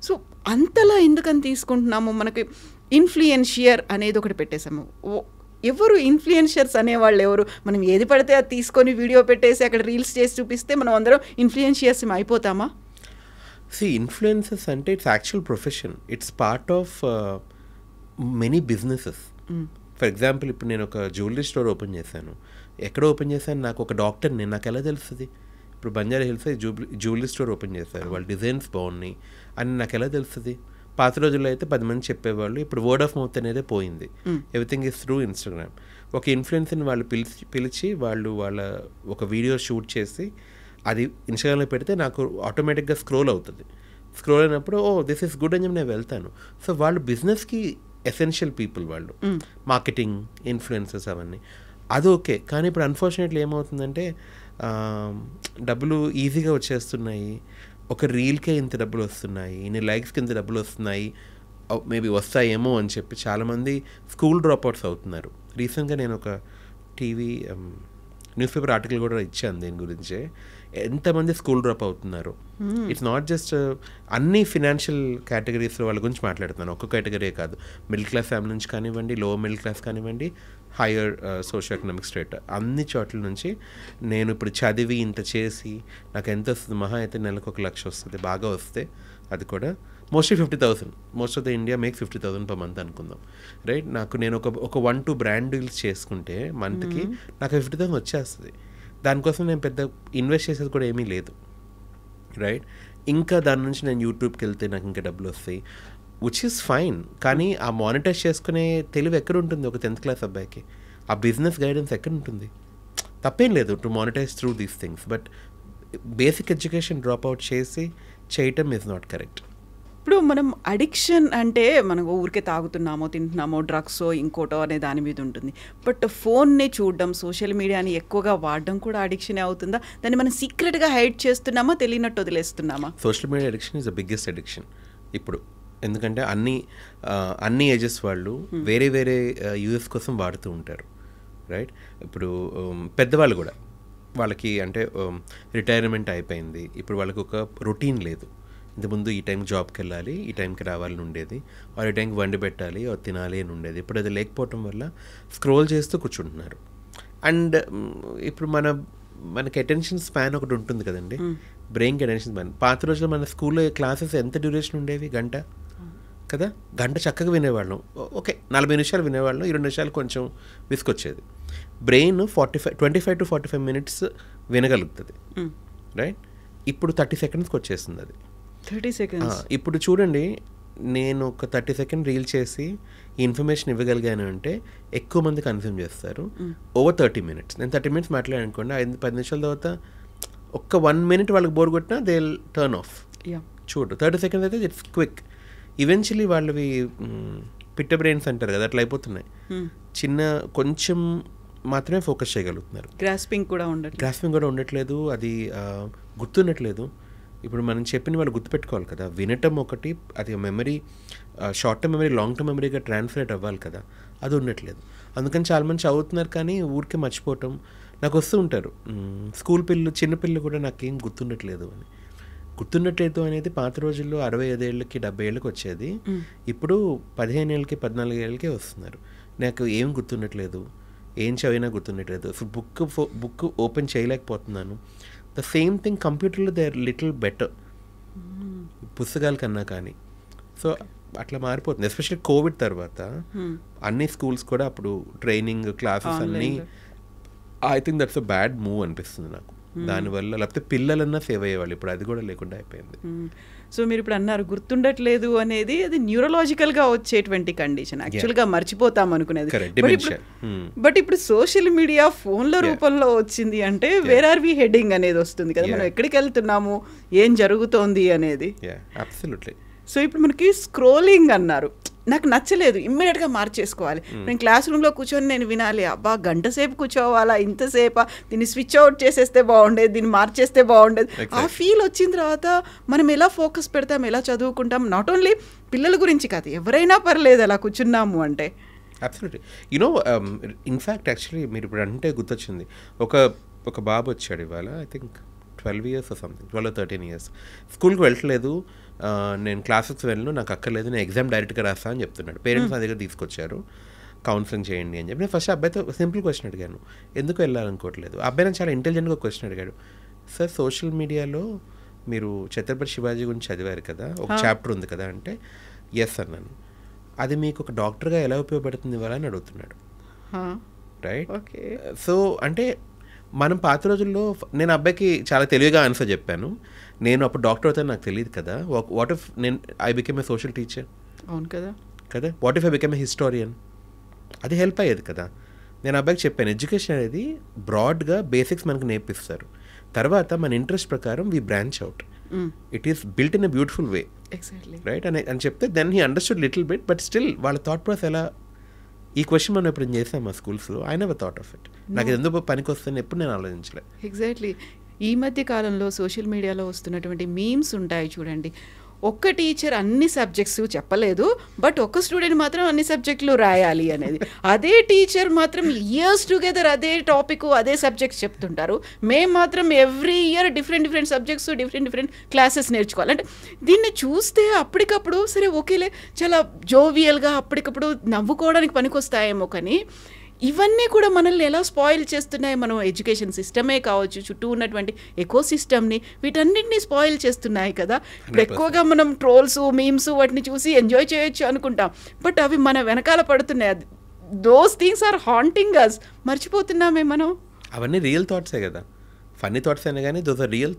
సో అంతలా ఎందుకని తీసుకుంటున్నాము? మనకి ఇన్ఫ్లుయెన్షియర్ అనేది ఒకటి పెట్టేసాము. ఎవరు ఇన్ఫ్లుయెన్షియర్స్ అనేవాళ్ళు ఎవరు? మనం ఏది పడితే అది తీసుకొని వీడియో పెట్టేసి అక్కడ రీల్స్ చేసి చూపిస్తే మనం అందరం ఇన్ఫ్లుయెన్షియర్స్ అయిపోతామా? ఇన్ఫ్లుయెన్సెస్ అంటే it's actual profession, it's part of many businesses. For example, ఇప్పుడు నేను ఒక జ్యువెలరీ స్టోర్ ఓపెన్ చేశాను. ఎక్కడ ఓపెన్ చేశాను? నాకు ఒక డాక్టర్ని, నాకు ఎలా తెలుస్తుంది? ఇప్పుడు Banjara hills jewellery store open చేశారు, వాళ్ళ డిజైన్స్ బాగున్నాయి అని నాకు ఎలా తెలుస్తుంది? పాత రోజుల్లో అయితే 10 మంది చెప్పేవాళ్ళు, ఇప్పుడు వర్డ్ ఆఫ్ మౌత్ అనేది పోయింది. Everything is through Instagram. ఒక ఇన్ఫ్లుయెన్సర్ని వాళ్ళు పిలిచి వాళ్ళ ఒక వీడియో షూట్ చేసి అది ఇన్స్టాగ్రామ్లో పెడితే నాకు ఆటోమేటిక్గా స్క్రోల్ అవుతుంది. స్క్రోల్ అయినప్పుడు దిస్ ఈస్ గుడ్ అని చెప్పి నేను వెళ్తాను. సో వాళ్ళు బిజినెస్కి ఎసెన్షియల్ పీపుల్, వాళ్ళు మార్కెటింగ్ ఇన్ఫ్లుయెన్సర్స్ అవన్నీ, అది ఓకే. కానీ ఇప్పుడు అన్ఫార్చునేట్లీ ఏమవుతుందంటే డబ్బులు ఈజీగా వచ్చేస్తున్నాయి. ఒక రీల్కే ఇంత డబ్బులు వస్తున్నాయి, ఇన్ని లైక్స్కి ఇంత డబ్బులు వస్తున్నాయి, మేబీ వస్తాయేమో అని చెప్పి చాలామంది స్కూల్ డ్రాప్అవుట్స్ అవుతున్నారు. రీసెంట్గా నేను ఒక న్యూస్ పేపర్ ఆర్టికల్ కూడా ఇచ్చాను దీని గురించే. ఎంతమంది స్కూల్ డ్రాప్ అవుతున్నారు. ఇట్స్ నాట్ జస్ట్ అన్ని ఫినాన్షియల్ కేటగిరీస్లో వాళ్ళ గురించి మాట్లాడుతున్నాను, ఒక్క కేటగిరీ కాదు. మిడిల్ క్లాస్ ఫ్యామిలీ నుంచి కానివ్వండి, లోవర్ మిడిల్ క్లాస్ కానివ్వండి, హయ్యర్ సోషల్ ఎకనామిక్ స్టేట్, అన్ని చోట్ల నుంచి నేను ఇప్పుడు చదివి ఇంత చేసి నాకు ఎంత వస్తుంది, మహా అయితే నెలకు 1 లక్ష వస్తుంది, బాగా వస్తే అది కూడా mostly 50,000. Most of the India makes 50,000 per month అనుకుందాం, రైట్. నేను ఒక 1-2 బ్రాండ్ డీల్స్ చేసుకుంటే మంత్కి నాకు 50,000 వచ్చేస్తుంది. దానికోసం నేను పెద్ద ఇన్వెస్ట్ చేసేది కూడా ఏమీ లేదు, రైట్. ఇంకా దాని నుంచి నేను యూట్యూబ్కి వెళ్తే నాకు ఇంకా డబ్బులు వస్తాయి, విచ్ ఈస్ ఫైన్. కానీ ఆ మానిటైజ్ చేసుకునే తెలివి ఎక్కడ ఉంటుంది ఒక 10th క్లాస్ అబ్బాయికి? ఆ బిజినెస్ గైడెన్స్ ఎక్కడ ఉంటుంది? తప్పేం లేదు to monetize through these things, but basic education drop out చేసి చేయటం ఈజ్ నాట్ కరెక్ట్. ఇప్పుడు మనం అడిక్షన్ అంటే మనం ఊరికే తాగుతున్నామో, తింటున్నామో, డ్రగ్సో ఇంకోటో అనే దాని మీద ఉంటుంది. బట్ ఫోన్ని చూడడం, సోషల్ మీడియాని ఎక్కువగా వాడడం కూడా అడిక్షనే అవుతుందా? దాన్ని మనం సీక్రెట్గా హైడ్ చేస్తున్నామా, తెలియనట్టు వదిలేస్తున్నామా? Social media addiction is the biggest addiction ఇప్పుడు. ఎందుకంటే అన్ని ఏజెస్ వాళ్ళు వేరే వేరే యూఎస్ కోసం వాడుతూ ఉంటారు, రైట్. ఇప్పుడు పెద్దవాళ్ళు కూడా, వాళ్ళకి అంటే రిటైర్మెంట్ అయిపోయింది, ఇప్పుడు వాళ్ళకి ఒక రొటీన్ లేదు. ఇంతకుముందు ఈ టైంకి జాబ్కి వెళ్ళాలి, ఈ టైంకి రావాలని ఉండేది, వాళ్ళు ఈ టైంకి వండి పెట్టాలి, తినాలి అని ఉండేది. ఇప్పుడు అది లేకపోవటం వల్ల స్క్రోల్ చేస్తూ కూర్చుంటున్నారు. అండ్ ఇప్పుడు మనకి అటెన్షన్ స్పాన్ ఒకటి ఉంటుంది కదండి, బ్రెయిన్కి అటెన్షన్ స్పాన్. పాత రోజుల్లో మన స్కూల్లో క్లాసెస్ ఎంత డ్యూరేషన్ ఉండేవి? గంట కదా, గంట చక్కగా వినేవాళ్ళం. ఓకే, 40 నిమిషాలు వినేవాళ్ళం, 20 నిమిషాలు కొంచెం విసుకొచ్చేది. బ్రెయిన్ 25 to 45 minutes వినగలుగుతుంది, రైట్. ఇప్పుడు 30 secondsకి వచ్చేస్తుంది అది. 30 seconds. ఇప్పుడు చూడండి, నేను ఒక 30 seconds రీల్ చేసి ఈ ఇన్ఫర్మేషన్ ఇవ్వగలిగాను అంటే ఎక్కువ మంది కన్స్యూమ్ చేస్తారు. ఓవర్ 30 minutes, నేను 30 minutes మాట్లాడానుకోండి, 5-10 నిమిషాల తర్వాత ఒక్క 1 minute వాళ్ళకి బోర్ కొట్టినా దే విల్ టర్న్ ఆఫ్. చూడు, 30 seconds అయితే ఇట్స్ క్విక్. ఈవెన్చువలీ వాళ్ళవి పిట్ట బ్రెయిన్స్ అంటారు కదా, అట్లా అయిపోతున్నాయి. కొంచెం మాత్రమే ఫోకస్ చేయగలుగుతున్నారు. గ్రాస్పింగ్ కూడా ఉండట్లేదు, అది గుర్తుండట్లేదు. ఇప్పుడు మనం చెప్పిన వాళ్ళు గుర్తుపెట్టుకోవాలి కదా, వినటం ఒకటి, అది memory, short term memory long term మెమరీగా ట్రాన్స్లేట్ అవ్వాలి కదా, అది ఉండట్లేదు. అందుకని చాలామంది చదువుతున్నారు కానీ ఊరికే మర్చిపోవటం. నాకు వస్తూ ఉంటారు స్కూల్ పిల్లలు, చిన్న పిల్లలు కూడా నాకేం గుర్తుండట్లేదు అని. గుర్తుండట్లేదు అనేది పాత రోజుల్లో 65 ఏళ్ళకి 70 ఏళ్ళకి వచ్చేది, ఇప్పుడు 15 ఏళ్ళకి 14 ఏళ్ళకే వస్తున్నారు. నాకు ఏం గుర్తుండట్లేదు, ఏం చదివినా గుర్తుండట్లేదు, అసలు బుక్ ఓపెన్ చేయలేకపోతున్నాను. ద సేమ్ థింగ్ కంప్యూటర్లో దే ఆర్ లిటిల్ బెటర్ పుస్తకాల కన్నా కానీ. సో అట్లా మారిపోతుంది. ఎస్పెషల్లీ కోవిడ్ తర్వాత అన్ని స్కూల్స్ కూడా అప్పుడు ట్రైనింగ్ క్లాసెస్ అన్నీ, I think that's a bad move అనిపిస్తుంది నాకు. దానివల్ల లేకపోతే పిల్లలన్నా సేవ్ అయ్యేవాళ్ళు, ఇప్పుడు అది కూడా లేకుండా అయిపోయింది. సో మీరు ఇప్పుడు అన్నారు గుర్తుండట్లేదు అనేది, అది న్యూరలాజికల్గా వచ్చేటువంటి కండిషన్, యాక్చువల్గా మర్చిపోతాం అనుకునేది. బట్ ఇప్పుడు సోషల్ మీడియా ఫోన్ల రూపంలో వచ్చింది అంటే వేర్ ఆర్ వి హెడ్డింగ్ అనేది వస్తుంది కదా, మనం ఎక్కడికి వెళ్తున్నాము, ఏం జరుగుతోంది అనేది. అబ్సల్యూట్లీ. సో ఇప్పుడు మనకి స్క్రోలింగ్ అన్నారు, నాకు నచ్చలేదు, ఇమ్మీడియట్గా మార్చేసుకోవాలి. నేను క్లాస్ రూమ్లో కూర్చొని నేను వినాలి, అబ్బా గంట సేపు కూర్చోవాలా, ఇంతసేపా, దీన్ని స్విచ్ అవుట్ చేసేస్తే బాగుండేది, దీన్ని మార్చేస్తే బాగుండేది. ఆ ఫీల్ వచ్చిన తర్వాత మనం ఎలా ఫోకస్ పెడతాం, ఎలా చదువుకుంటాం. నాట్ ఓన్లీ పిల్లల గురించి కాదు, ఎవరైనా పర్లేదు అలా కూర్చున్నాము అంటే. అబ్సల్యూట్లీ. ఇన్ఫ్యాక్ట్ యాక్చువల్లీ మీరు ఇప్పుడు అంటే గుర్తొచ్చింది, ఒక బాబు వచ్చాడు ఇవాళ, I think 12 years or something, 12 or 13 years. స్కూల్కి వెళ్ళట్లేదు, నేను క్లాసెస్కి వెళ్ళను, నాకు అక్కర్లేదు, నేను ఎగ్జామ్ డైరెక్ట్గా రాస్తా అని చెప్తున్నాడు. పేరెంట్స్ నా దగ్గర తీసుకొచ్చారు, కౌన్సిలింగ్ చేయండి అని చెప్పి. నేను ఫస్ట్ అబ్బాయితో సింపుల్ క్వశ్చన్ అడిగాను, ఎందుకు వెళ్ళాలనుకోవట్లేదు. అబ్బాయి నేను చాలా ఇంటెలిజెంట్గా క్వశ్చన్ అడిగాడు, సార్ సోషల్ మీడియాలో మీరు ఛత్రపతి శివాజీ గురించి చదివారు కదా, ఒక చాప్టర్ ఉంది కదా అంటే, ఎస్ అన్నాను. అది మీకు ఒక డాక్టర్గా ఎలా ఉపయోగపడుతుంది ఇవాళ అని అడుగుతున్నాడు, రైట్. సో అంటే మనం పాత రోజుల్లో నేను అబ్బాయికి చాలా తెలివిగా ఆన్సర్ చెప్పాను. నేను అప్పుడు డాక్టర్ అవుతాను నాకు తెలియదు కదా. వాట్ ఇఫ్ నేను I become a social teacher? అవును కదా. What if I become a historian? అది హెల్ప్ అయ్యేది కదా. నేను అబ్బాయికి చెప్పాను, ఎడ్యుకేషన్ అనేది బ్రాడ్గా బేసిక్స్ మనకు నేర్పిస్తారు, తర్వాత మన ఇంట్రెస్ట్ ప్రకారం we branch out. It is built in a beautiful way, right అని చెప్తే then he understood little bit. But still వాళ్ళ థాట్ ప్రాసెస్ ఎలా, ఈ క్వశ్చన్ మనం ఎప్పుడు చేసాం మా స్కూల్స్లో, I never thought of it. నాకు ఇది ఎందుకు పనికి వస్తుందని ఎప్పుడు నేను ఆలోచించలేదు. ఎగ్జాక్ట్లీ. ఈ మధ్య కాలంలో సోషల్ మీడియాలో వస్తున్నటువంటి మీమ్స్ ఉంటాయి చూడండి. ఒక్క టీచర్ అన్ని సబ్జెక్ట్స్ చెప్పలేదు, బట్ ఒక్క స్టూడెంట్ మాత్రం అన్ని సబ్జెక్టులు రాయాలి అనేది. అదే టీచర్ మాత్రం ఇయర్స్ టుగెదర్ అదే టాపిక్ అదే సబ్జెక్ట్స్ చెప్తుంటారు. మేము మాత్రం every year different subjects different classes నేర్చుకోవాలి. అంటే దీన్ని చూస్తే అప్పటికప్పుడు సరే ఓకేలే చాలా జోవియల్గా అప్పటికప్పుడు నవ్వుకోవడానికి పనికొస్తాయేమో, కానీ ఇవన్నీ కూడా మనల్ని ఎలా స్పాయిల్ చేస్తున్నాయి. మనం ఎడ్యుకేషన్ సిస్టమే కావచ్చు, చుట్టూ ఉన్నటువంటి ఎకో సిస్టమ్ని, వీటన్నిటిని స్పాయిల్ చేస్తున్నాయి కదా. ఇప్పుడు ఎక్కువగా మనం ట్రోల్స్ మీమ్స్ వాటిని చూసి ఎంజాయ్ చేయొచ్చు అనుకుంటాం, బట్ అవి మన వెనకాల పడుతున్నాయి. దోస్ థింగ్స్ ఆర్ హాంటింగ్ అస్. మర్చిపోతున్నామే మనం. అవన్నీ రియల్ థాట్సే కదా, ఫన్నీ థాట్స్ అయినా కానీ దోస్ ఆర్ రియల్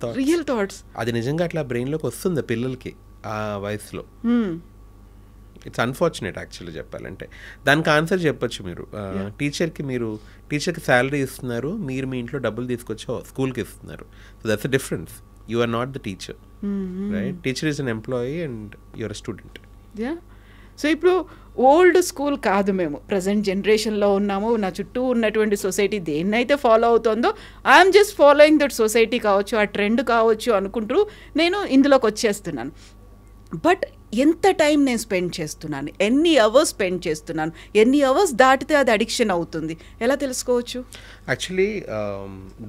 థాట్స్. అది నిజంగా అట్లా బ్రెయిన్లోకి వస్తుంది పిల్లలకి ఆ వయసులో. ఇట్స్ అన్ఫార్చునేట్ యాక్చువల్లీ చెప్పాలంటే. దానికి ఆన్సర్ చెప్పొచ్చు మీరు. టీచర్కి శాలరీ ఇస్తున్నారు, మీరు మీ ఇంట్లో డబ్బులు తీసుకొచ్చి స్కూల్కి ఇస్తున్నారు. So that's a difference. You are not the teacher, right? Teacher is an employee and you are a student. So ఇప్పుడు ఓల్డ్ స్కూల్ కాదు, మేము ప్రజెంట్ జనరేషన్లో ఉన్నాము. నా చుట్టూ ఉన్నటువంటి సొసైటీ దేన్నైతే ఫాలో అవుతుందో I'm just following that society కావచ్చు, ఆ ట్రెండ్ కావచ్చు అనుకుంటూ నేను ఇందులోకి వచ్చేస్తున్నాను. బట్ ఎంత టైం నేను స్పెండ్ చేస్తున్నాను, ఎన్ని అవర్స్ స్పెండ్ చేస్తున్నాను, ఎన్ని అవర్స్ దాటితే అది అడిక్షన్ అవుతుంది, ఎలా తెలుసుకోవచ్చు? యాక్చువల్లీ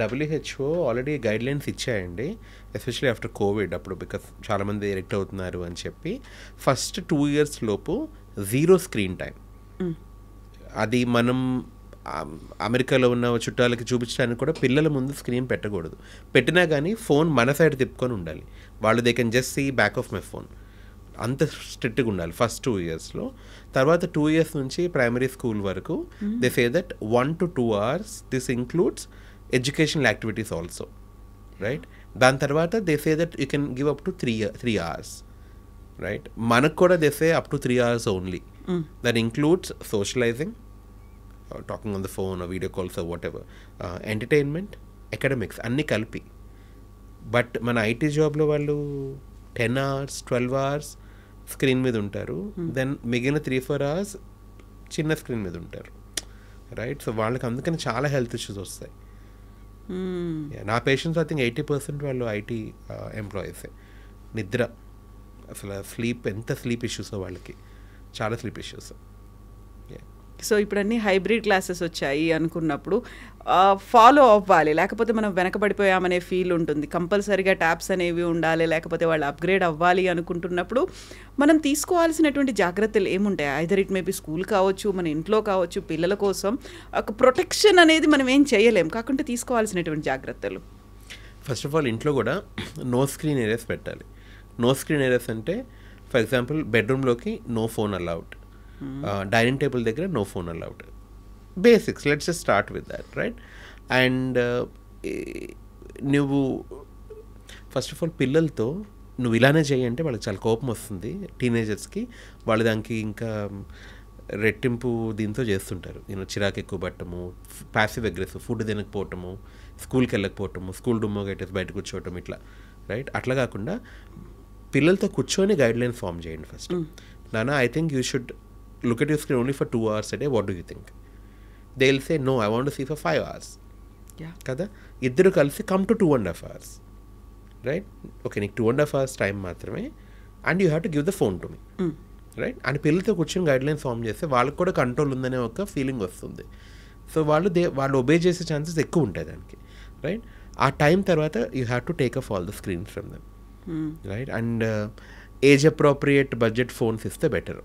WHO ఆల్రెడీ గైడ్లైన్స్ ఇచ్చాయండి, ఎస్పెషలీ ఆఫ్టర్ కోవిడ్ అప్పుడు, బికాస్ చాలామంది ఎడిక్ట్ అవుతున్నారు అని చెప్పి. ఫస్ట్ 2 years లోపు 0 స్క్రీన్ టైం. అది మనం అమెరికాలో ఉన్న చుట్టాలకి చూపించడానికి కూడా పిల్లల ముందు స్క్రీన్ పెట్టకూడదు. పెట్టినా కానీ ఫోన్ మన సైడ్ తిప్పుకొని ఉండాలి. వాళ్ళు they can just see back of my phone. అంత స్ట్రిక్ట్గా ఉండాలి ఫస్ట్ 2 yearsలో. తర్వాత 2 years నుంచి ప్రైమరీ స్కూల్ వరకు they say that 1 to 2 hours this includes educational activities also, right? దాని తర్వాత they say that you can give up to 3 hours, right? మనకు కూడా they say up to 3 hours only. That includes socialising, talking on the phone, video calls, what ever, entertainment, academics అన్నీ కలిపి. బట్ మన ఐటీ జాబ్లో వాళ్ళు 10 hours 12 hours స్క్రీన్ మీద ఉంటారు, దెన్ మిగిలిన 3-4 hours చిన్న స్క్రీన్ మీద ఉంటారు, రైట్? సో వాళ్ళకి అందుకని చాలా హెల్త్ ఇష్యూస్ వస్తాయి. నా పేషెంట్స్ ఐ థింక్ 80% వాళ్ళు ఐటీ ఎంప్లాయీసే. నిద్ర అసలు స్లీప్, ఎంత స్లీప్ ఇష్యూస్ వాళ్ళకి, చాలా స్లీప్ ఇష్యూస్. సో ఇప్పుడు అన్ని హైబ్రిడ్ క్లాసెస్ వచ్చాయి అనుకున్నప్పుడు ఫాలో అవ్వాలి, లేకపోతే మనం వెనకబడిపోయామనే ఫీల్ ఉంటుంది. కంపల్సరీగా ట్యాబ్స్ అనేవి ఉండాలి, లేకపోతే వాళ్ళు అప్గ్రేడ్ అవ్వాలి అనుకుంటున్నప్పుడు మనం తీసుకోవాల్సినటువంటి జాగ్రత్తలు ఏముంటాయి? ఐదర్ ఇట్ మేబీ స్కూల్ కావచ్చు, మన ఇంట్లో కావచ్చు, పిల్లల కోసం ఒక ప్రొటెక్షన్ అనేది మనం ఏం చేయలేం, కాకుంటే తీసుకోవాల్సినటువంటి జాగ్రత్తలు. ఫస్ట్ ఆఫ్ ఆల్ ఇంట్లో కూడా నో స్క్రీన్ ఏరియాస్ పెట్టాలి. నో స్క్రీన్ ఏరియాస్ అంటే ఫర్ ఎగ్జాంపుల్ బెడ్రూమ్లోకి no phone allowed, dining table దగ్గర no phone allowed. Basics, let's just start with that, right? And నువ్వు ఫస్ట్ ఆఫ్ ఆల్ పిల్లలతో నువ్వు ఇలానే చేయంటే వాళ్ళకి చాలా కోపం వస్తుంది. టీనేజర్స్కి వాళ్ళు దానికి ఇంకా రెట్టింపు దీంతో చేస్తుంటారు. చిరాకు ఎక్కువ పట్టము, ప్యాసివ్ అగ్రెసివ్, ఫుడ్ తినకపోవటము, స్కూల్కి వెళ్ళకపోవటము, స్కూల్ డుమ్మో గట్టేసి బయట కూర్చోవటం, ఇట్లా, రైట్? అట్లా కాకుండా పిల్లలతో కూర్చొని గైడ్లైన్స్ ఫామ్ చేయండి ఫస్ట్. నానా, I think you should look at your screen only for 2 hours a day. What do you think? They'll say, no, I want to see for 5 hours. Kada iddaru kalisi come to 2.5 hours, right? Okay, నీకు 2.5 hours టైం మాత్రమే, and you have to give the phone to me, right? And పిల్లలతో కూర్చొని గైడ్లైన్స్ ఫామ్ చేస్తే వాళ్ళకి కూడా కంట్రోల్ ఉందనే ఒక ఫీలింగ్ వస్తుంది. సో వాళ్ళు ఒబే చేసే ఛాన్సెస్ ఎక్కువ ఉంటాయి దానికి, రైట్? ఆ టైం తర్వాత you have to take off all the screens from them, right? And age appropriate budget phones ఇస్తే బెటర్.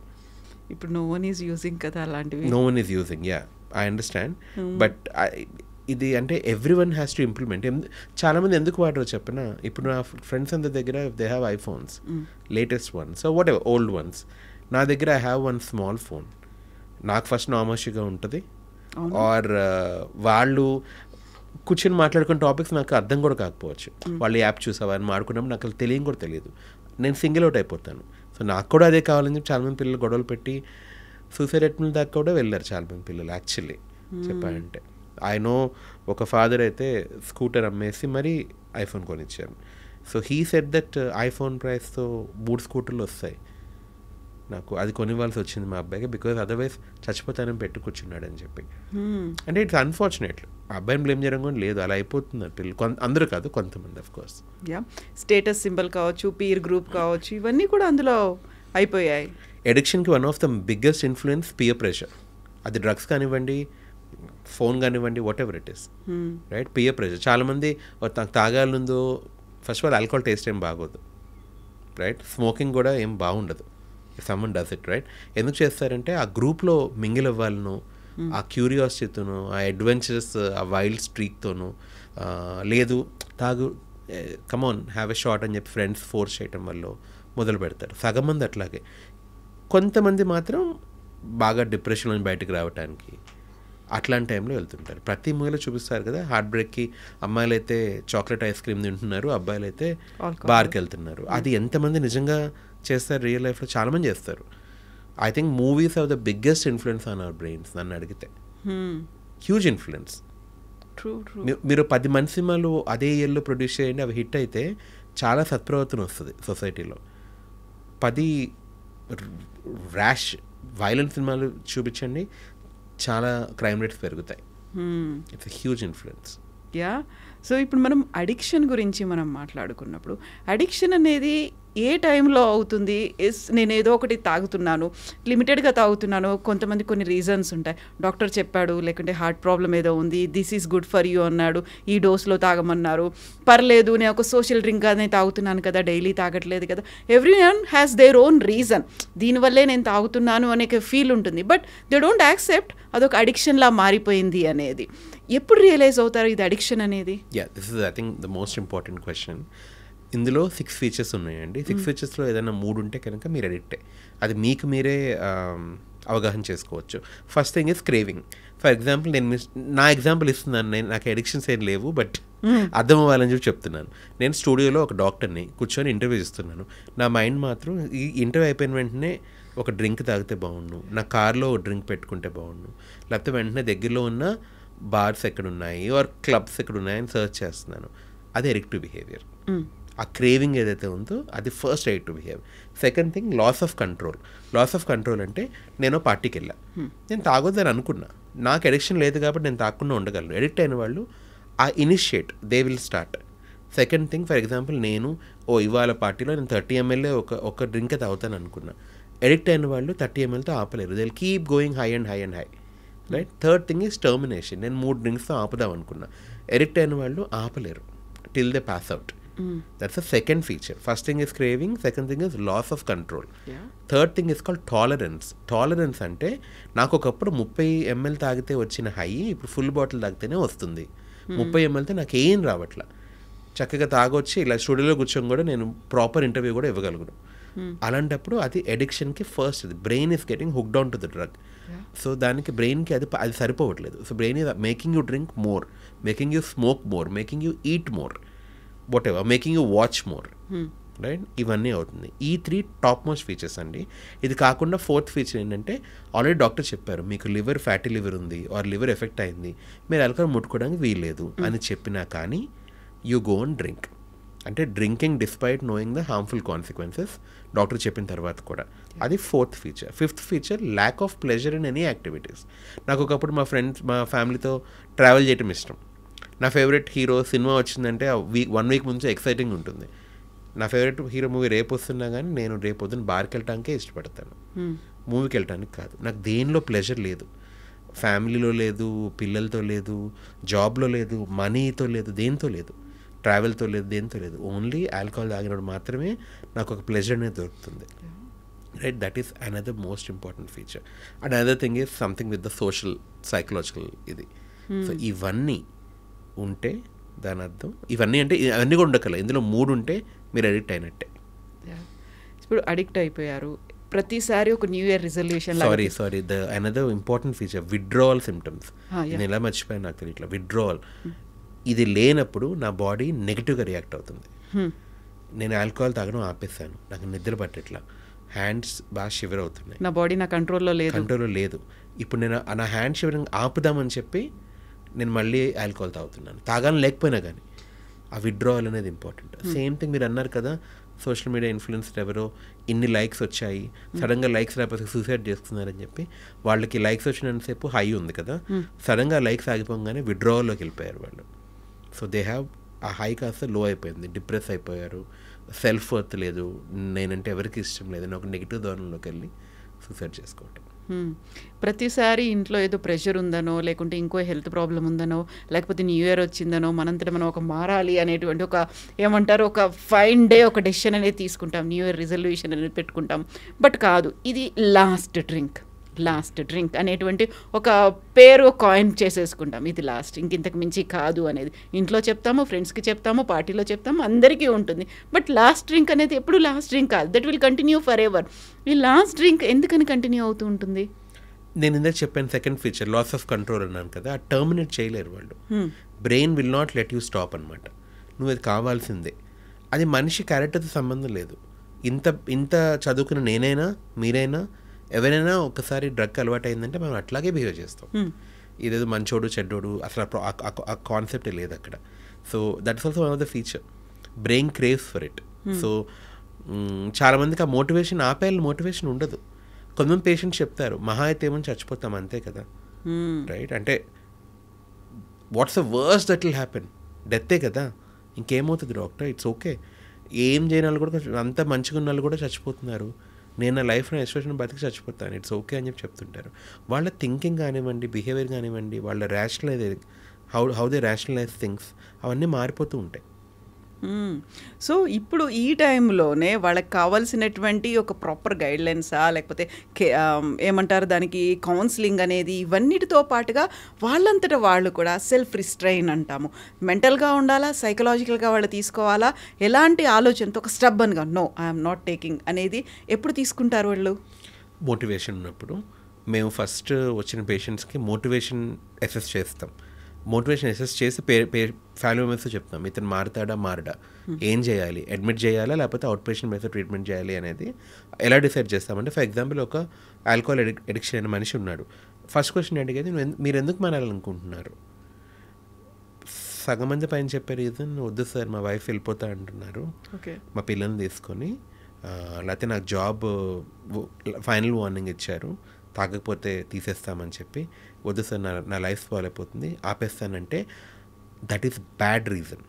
ఇప్పుడు నో వన్ ఈజ్ యూజింగ్ కదా అలాంటివి. No one is using, yeah, I understand. But ఇది అంటే everyone has to implement. చాలామంది ఎందుకు వాడరు చెప్పిన, ఇప్పుడు నా ఫ్రెండ్స్ అందరి దగ్గర they have iPhones, latest ones, so whatever old ones. నా దగ్గర I have one small phone. నాకు ఫస్ట్ నామోషిగా ఉంటుంది, ఆర్ వాళ్ళు కూర్చొని మాట్లాడుకున్న టాపిక్స్ నాకు అర్థం కూడా కాకపోవచ్చు. వాళ్ళు యాప్ చూసావా అని మాట్లాడుకున్నప్పుడు నాకు అసలు తెలియని కూడా తెలియదు. నేను సింగిల్ అవుట్ అయిపోతాను. సో నాకు కూడా అదే కావాలని చెప్పి చాలామంది పిల్లలు గొడవలు పెట్టి సూసైడ్ అటెంప్ట్ దాకా కూడా వెళ్ళారు చాలామంది పిల్లలు. యాక్చువల్లీ చెప్పాలంటే ఐ నో ఒక ఫాదర్ అయితే స్కూటర్ అమ్మేసి మరీ ఐఫోన్ కొనిచ్చారు. So he said that iPhone ప్రైస్తో 3 స్కూటర్లు వస్తాయి, నాకు అది కొనివ్వాల్సి వచ్చింది మా అబ్బాయికి, బికాజ్ అదర్వైజ్ చచ్చిపోతానని పెట్టి కూర్చున్నాడు అని చెప్పి. అంటే ఇట్స్ అన్ఫార్చునేట్. అబ్బాయిని బ్లేమ్ చేయడం కూడా లేదు, అలా అయిపోతున్నారు పిల్లలు. అందరూ కాదు, కొంతమంది ఆఫ్ కోర్స్. స్టేటస్ సింబల్ కావచ్చు, పీర్ గ్రూప్ కావచ్చు, ఇవన్నీ కూడా అందులో అయిపోయాయి. ఎడిక్షన్కి one of the biggest influence peer pressure. అది డ్రగ్స్ కానివ్వండి, ఫోన్ కానివ్వండి, whatever it is, right? Peer pressure. చాలామంది తాగాలందో first of all alcohol taste ఏం బాగోదు, రైట్? స్మోకింగ్ కూడా ఏం బాగుండదు. Someone does it, right? ఎందుకు చేస్తారంటే ఆ గ్రూప్లో మింగిల్ అవ్వాలను, ఆ క్యూరియాసిటీతోనూ, ఆ అడ్వెంచరస్, ఆ వైల్డ్ స్ట్రీక్తోనూ, లేదు తాగు కమాన్ హ్యావ్ ఎ షాట్ అని చెప్పి ఫ్రెండ్స్ ఫోర్స్ చేయటం వల్ల మొదలు పెడతారు. సగం మంది అట్లాగే. కొంతమంది మాత్రం బాగా డిప్రెషన్ నుంచి బయటకు రావడానికి అట్లాంటి టైంలో వెళ్తుంటారు. ప్రతి మూవీలో చూపిస్తారు కదా, హార్ట్ బ్రేక్కి అమ్మాయిలు అయితే చాక్లెట్ ఐస్ క్రీమ్ తింటున్నారు, అబ్బాయిలు అయితే బార్కి వెళ్తున్నారు. అది ఎంతమంది నిజంగా చేస్తారు రియల్ లైఫ్లో? చాలామంది చేస్తారు. I think movies are the biggest influence on our brains నన్ను అడిగితే. Huge influence. మీరు 10 మంది సినిమాలు అదే ఇయర్లో ప్రొడ్యూస్ చేయండి, అవి హిట్ అయితే చాలా సత్ప్రవర్తన వస్తుంది సొసైటీలో. 10 ర్యాష్ వైలెంట్ సినిమాలు చూపించండి, చాలా క్రైమ్ రేట్స్ పెరుగుతాయి. It's huge influence. సో ఇప్పుడు మనం అడిక్షన్ గురించి మనం మాట్లాడుకున్నప్పుడు, అడిక్షన్ అనేది ఏ టైంలో అవుతుంది? నేను ఏదో ఒకటి తాగుతున్నాను, లిమిటెడ్గా తాగుతున్నాను, కొంతమంది కొన్ని రీజన్స్ ఉంటాయి. డాక్టర్ చెప్పాడు, లేకుంటే హార్ట్ ప్రాబ్లం ఏదో ఉంది, this is good for you అన్నాడు, ఈ డోస్లో తాగమన్నారు, పర్లేదు నేను ఒక సోషల్ డ్రింక్ అనే తాగుతున్నాను కదా, డైలీ తాగట్లేదు కదా. Everyone has their own reason, దీనివల్లే నేను తాగుతున్నాను అనే ఫీల్ ఉంటుంది. బట్ దే డోంట్ యాక్సెప్ట్ అదొక అడిక్షన్లా మారిపోయింది అనేది. ఎప్పుడు రియలైజ్ అవుతారు ఇది అడిక్షన్ అనేది? This is I think the most important question. ఇందులో 6 ఫీచర్స్ ఉన్నాయండి. 6 ఫీచర్స్లో ఏదైనా 3 ఉంటే కనుక మీరు అడిక్టే. అది మీకు మీరే అవగాహన చేసుకోవచ్చు. First thing is craving. For example నేను నా ఎగ్జాంపుల్ ఇస్తున్నాను. నాకు అడిక్షన్స్ ఏం లేవు, బట్ అర్థం అవ్వాలని చెప్పి చెప్తున్నాను. నేను స్టూడియోలో ఒక డాక్టర్ని కూర్చొని ఇంటర్వ్యూ ఇస్తున్నాను. నా మైండ్ మాత్రం ఈ ఇంటర్వ్యూ అయిపోయిన వెంటనే ఒక డ్రింక్ తాగితే బాగుండు, నా కార్లో ఒక డ్రింక్ పెట్టుకుంటే బాగుండు, లేకపోతే వెంటనే దగ్గరలో ఉన్న బార్స్ ఎక్కడున్నాయి ఆర్ క్లబ్స్ ఎక్కడున్నాయని సర్చ్ చేస్తున్నాను. అది ఎడిక్టివ్ బిహేవియర్. ఆ క్రేవింగ్ ఏదైతే ఉందో అది first addictive behaviour. Second thing loss of control. Loss of control అంటే నేను పార్టీకి వెళ్ళా, నేను తాగొద్దని అనుకున్నా, నాకు ఎడిక్షన్ లేదు కాబట్టి నేను తాగకుండా ఉండగలను. ఎడిక్ట్ అయిన వాళ్ళు ఆ initiate they will start. Second thing, for example నేను ఇవాళ పార్టీలో నేను 30 ml ఒక డ్రింకే తాగుతాను అనుకున్నా. ఎడిక్ట్ అయిన వాళ్ళు 30 mlతో ఆపలేరు, they will keep going high and high and high, right? Third thing is termination. నేను 3 డ్రింక్స్తో ఆపుదాం అనుకున్నా. ఎడిక్ట్ అయిన వాళ్ళు ఆపలేరు till they pass out. That's the second feature. First thing is craving, second thing is loss of control. Third thing is called tolerance. Tolerance అంటే నాకు ఒకప్పుడు 30 ml తాగితే వచ్చిన హై ఇప్పుడు ఫుల్ బాటిల్ తాగితేనే వస్తుంది. 30 mlతో నాకు ఏం రావట్లా, చక్కగా తాగొచ్చి ఇలా స్టూడియోలో కూర్చొని కూడా నేను ప్రాపర్ ఇంటర్వ్యూ కూడా ఇవ్వగలను. అలాంటప్పుడు అది ఎడిక్షన్కి ఫస్ట్. ఇది brain is getting hooked on to the drug. So దానికి బ్రెయిన్కి అది సరిపోవట్లేదు. So brain is making you drink more, making you smoke more, making you eat more, what ever, making you watch more, right? ఇవన్నీ అవుతుంది. ఈ 3 టాప్ మోస్ట్ ఫీచర్స్ అండి. ఇది కాకుండా 4th ఫీచర్ ఏంటంటే, ఆల్రెడీ డాక్టర్ చెప్పారు మీకు లివర్ ఫ్యాటీ లివర్ ఉంది ఆర్ లివర్ ఎఫెక్ట్ అయింది, మీరు ఆల్కహాల్ ముట్టుకోవడానికి వీల్లేదు అని చెప్పినా కానీ యూ గో అండ్ డ్రింక్. అంటే drinking despite knowing the harmful consequences doctor చెప్పిన తర్వాత కూడా. అది 4th feature. 5th feature lack of pleasure in any activities. నాకు ఒకప్పుడు మా ఫ్యామిలీతో ట్రావెల్ చేయడం ఇష్టం. నా ఫేవరెట్ హీరో సినిమా వచ్చిందంటే 1 వీక్ ముందు ఎక్సైటింగ్ ఉంటుంది. నా ఫేవరెట్ హీరో మూవీ రేపు వస్తున్నా కానీ నేను రేపు పొద్దున్న బార్కి వెళ్ళటానికే ఇష్టపడతాను, మూవీకి వెళ్ళటానికి కాదు. నాకు దేనిలో ప్లెజర్ లేదు, ఫ్యామిలీలో లేదు, పిల్లలతో లేదు, జాబ్లో లేదు, మనీతో లేదు, దేంతో లేదు, ట్రావెల్తో లేదు, దేంతో లేదు. ఓన్లీ ఆల్కహాల్ తాగినప్పుడు మాత్రమే నాకు ఒక ప్లెజర్ అనేది దొరుకుతుంది, right? That is another most important feature. And another thing is something with the social psychological ఇది. సో ఇవన్నీ ఉంటే దాని అర్థం, ఇవన్నీ అంటే అన్నీ కూడా ఉండకల, ఇందులో 3 ఉంటే మీరు అడిక్ట్ అయినట్టే. ఇప్పుడు అడిక్ట్ అయిపోయారు, ప్రతిసారి ఒక new year resolution. Sorry the another important feature, withdrawal symptoms. నేను ఎలా మర్చిపోయాను నాకు తెలియట్లా. విత్డ్రావల్ ఇది లేనప్పుడు నా బాడీ నెగిటివ్గా రియాక్ట్ అవుతుంది. నేను ఆల్కహాల్ తాగడం ఆపేస్తాను, నాకు నిద్ర పట్టట్లా, హ్యాండ్స్ బాగా షివర్ అవుతున్నాయి, నా బాడీ నా కంట్రోల్లో లేదు. ఇప్పుడు నేను నా హ్యాండ్ షివరింగ్ ఆపుదామని చెప్పి నేను మళ్ళీ ఆల్కహాల్ తాగుతున్నాను, తాగాలని లేకపోయినా కానీ. ఆ విత్డ్రావల్ అనేది ఇంపార్టెంట్. సేమ్ థింగ్ మీరు అన్నారు కదా, సోషల్ మీడియా ఇన్ఫ్లుయెన్సర్ ఎవరో ఇన్ని లైక్స్ వచ్చాయి, సడన్గా లైక్స్ రాకపోతే సూసైడ్ చేస్తున్నారని చెప్పి వాళ్ళకి లైక్స్ వచ్చినంతసేపు హై ఉంది కదా, సడన్గా లైక్స్ ఆగిపోగానే విత్డ్రావల్లోకి వెళ్ళిపోయారు వాళ్ళు. సో దే హ్యావ్ ఆ హై కాస్త లో అయిపోయింది, డిప్రెస్ అయిపోయారు, సెల్ఫ్ వర్త్ లేదు, నేనంటే ఎవరికి ఇష్టం లేదు, నేను ఒక నెగిటివ్ ధోరణిలోకి వెళ్ళి సూసైడ్ చేసుకోవటం. ప్రతిసారి ఇంట్లో ఏదో ప్రెషర్ ఉందనో, లేకుంటే ఇంకో హెల్త్ ప్రాబ్లం ఉందనో, లేకపోతే న్యూ ఇయర్ వచ్చిందనో, మనంతట మనం ఒక మారాలి అనేటువంటి ఒక ఏమంటారు ఒక ఫైన్ డే ఒక డెసిషన్ అనేది తీసుకుంటాం, న్యూ ఇయర్ రిజల్యూషన్ అనేది పెట్టుకుంటాం. బట్ కాదు, ఇది లాస్ట్ డ్రింక్ అనేటువంటి ఒక పేరు కాయిన్ చేసేసుకుంటాం, ఇది లాస్ట్, ఇంతకు మించి కాదు అనేది. ఇంట్లో చెప్తాము, ఫ్రెండ్స్కి చెప్తాము, పార్టీలో చెప్తాము, అందరికీ ఉంటుంది. బట్ లాస్ట్ డ్రింక్ అనేది ఎప్పుడు లాస్ట్ డ్రింక్ కాదు, that will continue forever. ఈ లాస్ట్ డ్రింక్ ఎందుకని కంటిన్యూ అవుతూ ఉంటుంది? నేను ఇందాక చెప్పాను second feature loss of control అన్నాను కదా, ఆ టర్మినేట్ చేయలేరు వాళ్ళు. Brain will not let you stop అనమాట. నువ్వు అది కావాల్సిందే. అది మనిషి క్యారెక్టర్తో సంబంధం లేదు. ఇంత చదువుకున్న నేనైనా మీరైనా ఎవరైనా ఒకసారి డ్రగ్ అలవాటు అయిందంటే మనం అట్లాగే బిహేవ్ చేస్తాం. ఇదేదో మంచోడు చెడ్డోడు అసలు ఆ కాన్సెప్టే లేదు అక్కడ. So that's also one of the feature. Brain craves for it. So చాలామందికి ఆ మోటివేషన్ ఆపేయాలని మోటివేషన్ ఉండదు. కొంతమంది పేషెంట్స్ చెప్తారు, మహా అయితే ఏమని చచ్చిపోతాం అంతే కదా, రైట్? అంటే what's the worst that will happen? డెత్తే కదా, ఇంకేమవుతుంది డాక్టర్, ఇట్స్ ఓకే. ఏం చేయని వాళ్ళు కూడా అంత మంచిగా ఉన్న వాళ్ళు కూడా చచ్చిపోతున్నారు, నేను నా లైఫ్లో ఎక్స్ప్రెషన్ బతికి చచ్చిపోతాను, ఇట్స్ ఓకే అని చెప్పి చెప్తుంటారు. వాళ్ళ థింకింగ్ కానివ్వండి, బిహేవియర్ కానివ్వండి, వాళ్ళ ర్యాషనలైజ్ హౌ దే ర్యాషనలైజ్ థింగ్స్ అవన్నీ మారిపోతూ ఉంటాయి. సో ఇప్పుడు ఈ టైంలోనే వాళ్ళకి కావాల్సినటువంటి ఒక ప్రాపర్ గైడ్లైన్సా, లేకపోతే ఏమంటారు దానికి కౌన్సిలింగ్ అనేది, ఇవన్నిటితో పాటుగా వాళ్ళంతటా వాళ్ళు కూడా సెల్ఫ్ రిస్ట్రైన్ అంటాము, మెంటల్గా ఉండాలా, సైకలాజికల్గా వాళ్ళు తీసుకోవాలా, ఎలాంటి ఆలోచనతో ఒక స్టబ్బన్గా నో ఐఎమ్ నాట్ టేకింగ్ అనేది ఎప్పుడు తీసుకుంటారు వాళ్ళు? మోటివేషన్ ఉన్నప్పుడు మేము ఫస్ట్ వచ్చిన పేషెంట్స్కి మోటివేషన్ అసెస్ చేస్తాం. మోటివేషన్ అసెస్ చేసి ఫ్యామిలీ మెంబర్స్తో చెప్తాం, ఇతను మారడా, ఏం చేయాలి, అడ్మిట్ చేయాలా లేకపోతే అవుట్ పేషెంట్ బేస్లో ట్రీట్మెంట్ చేయాలి అనేది ఎలా డిసైడ్ చేస్తామంటే, ఫర్ ఎగ్జాంపుల్ ఒక ఆల్కహాల్ అడిక్షన్ అయిన మనిషి ఉన్నాడు. ఫస్ట్ క్వశ్చన్ అడిగేది, మీరు ఎందుకు మారాలనుకుంటున్నారు? సగం మంది పైన చెప్పే రీజన్, వద్దు సార్ మా వైఫ్ వెళ్ళిపోతా అంటున్నారు, మా పిల్లల్ని తీసుకొని, లేకపోతే నాకు జాబ్ ఫైనల్ వార్నింగ్ ఇచ్చారు, తాగకపోతే తీసేస్తామని చెప్పి, వద్దు సార్ నా లైఫ్ స్పాయిల్ అయిపోతుంది ఆపేస్తానంటే, that is bad reason.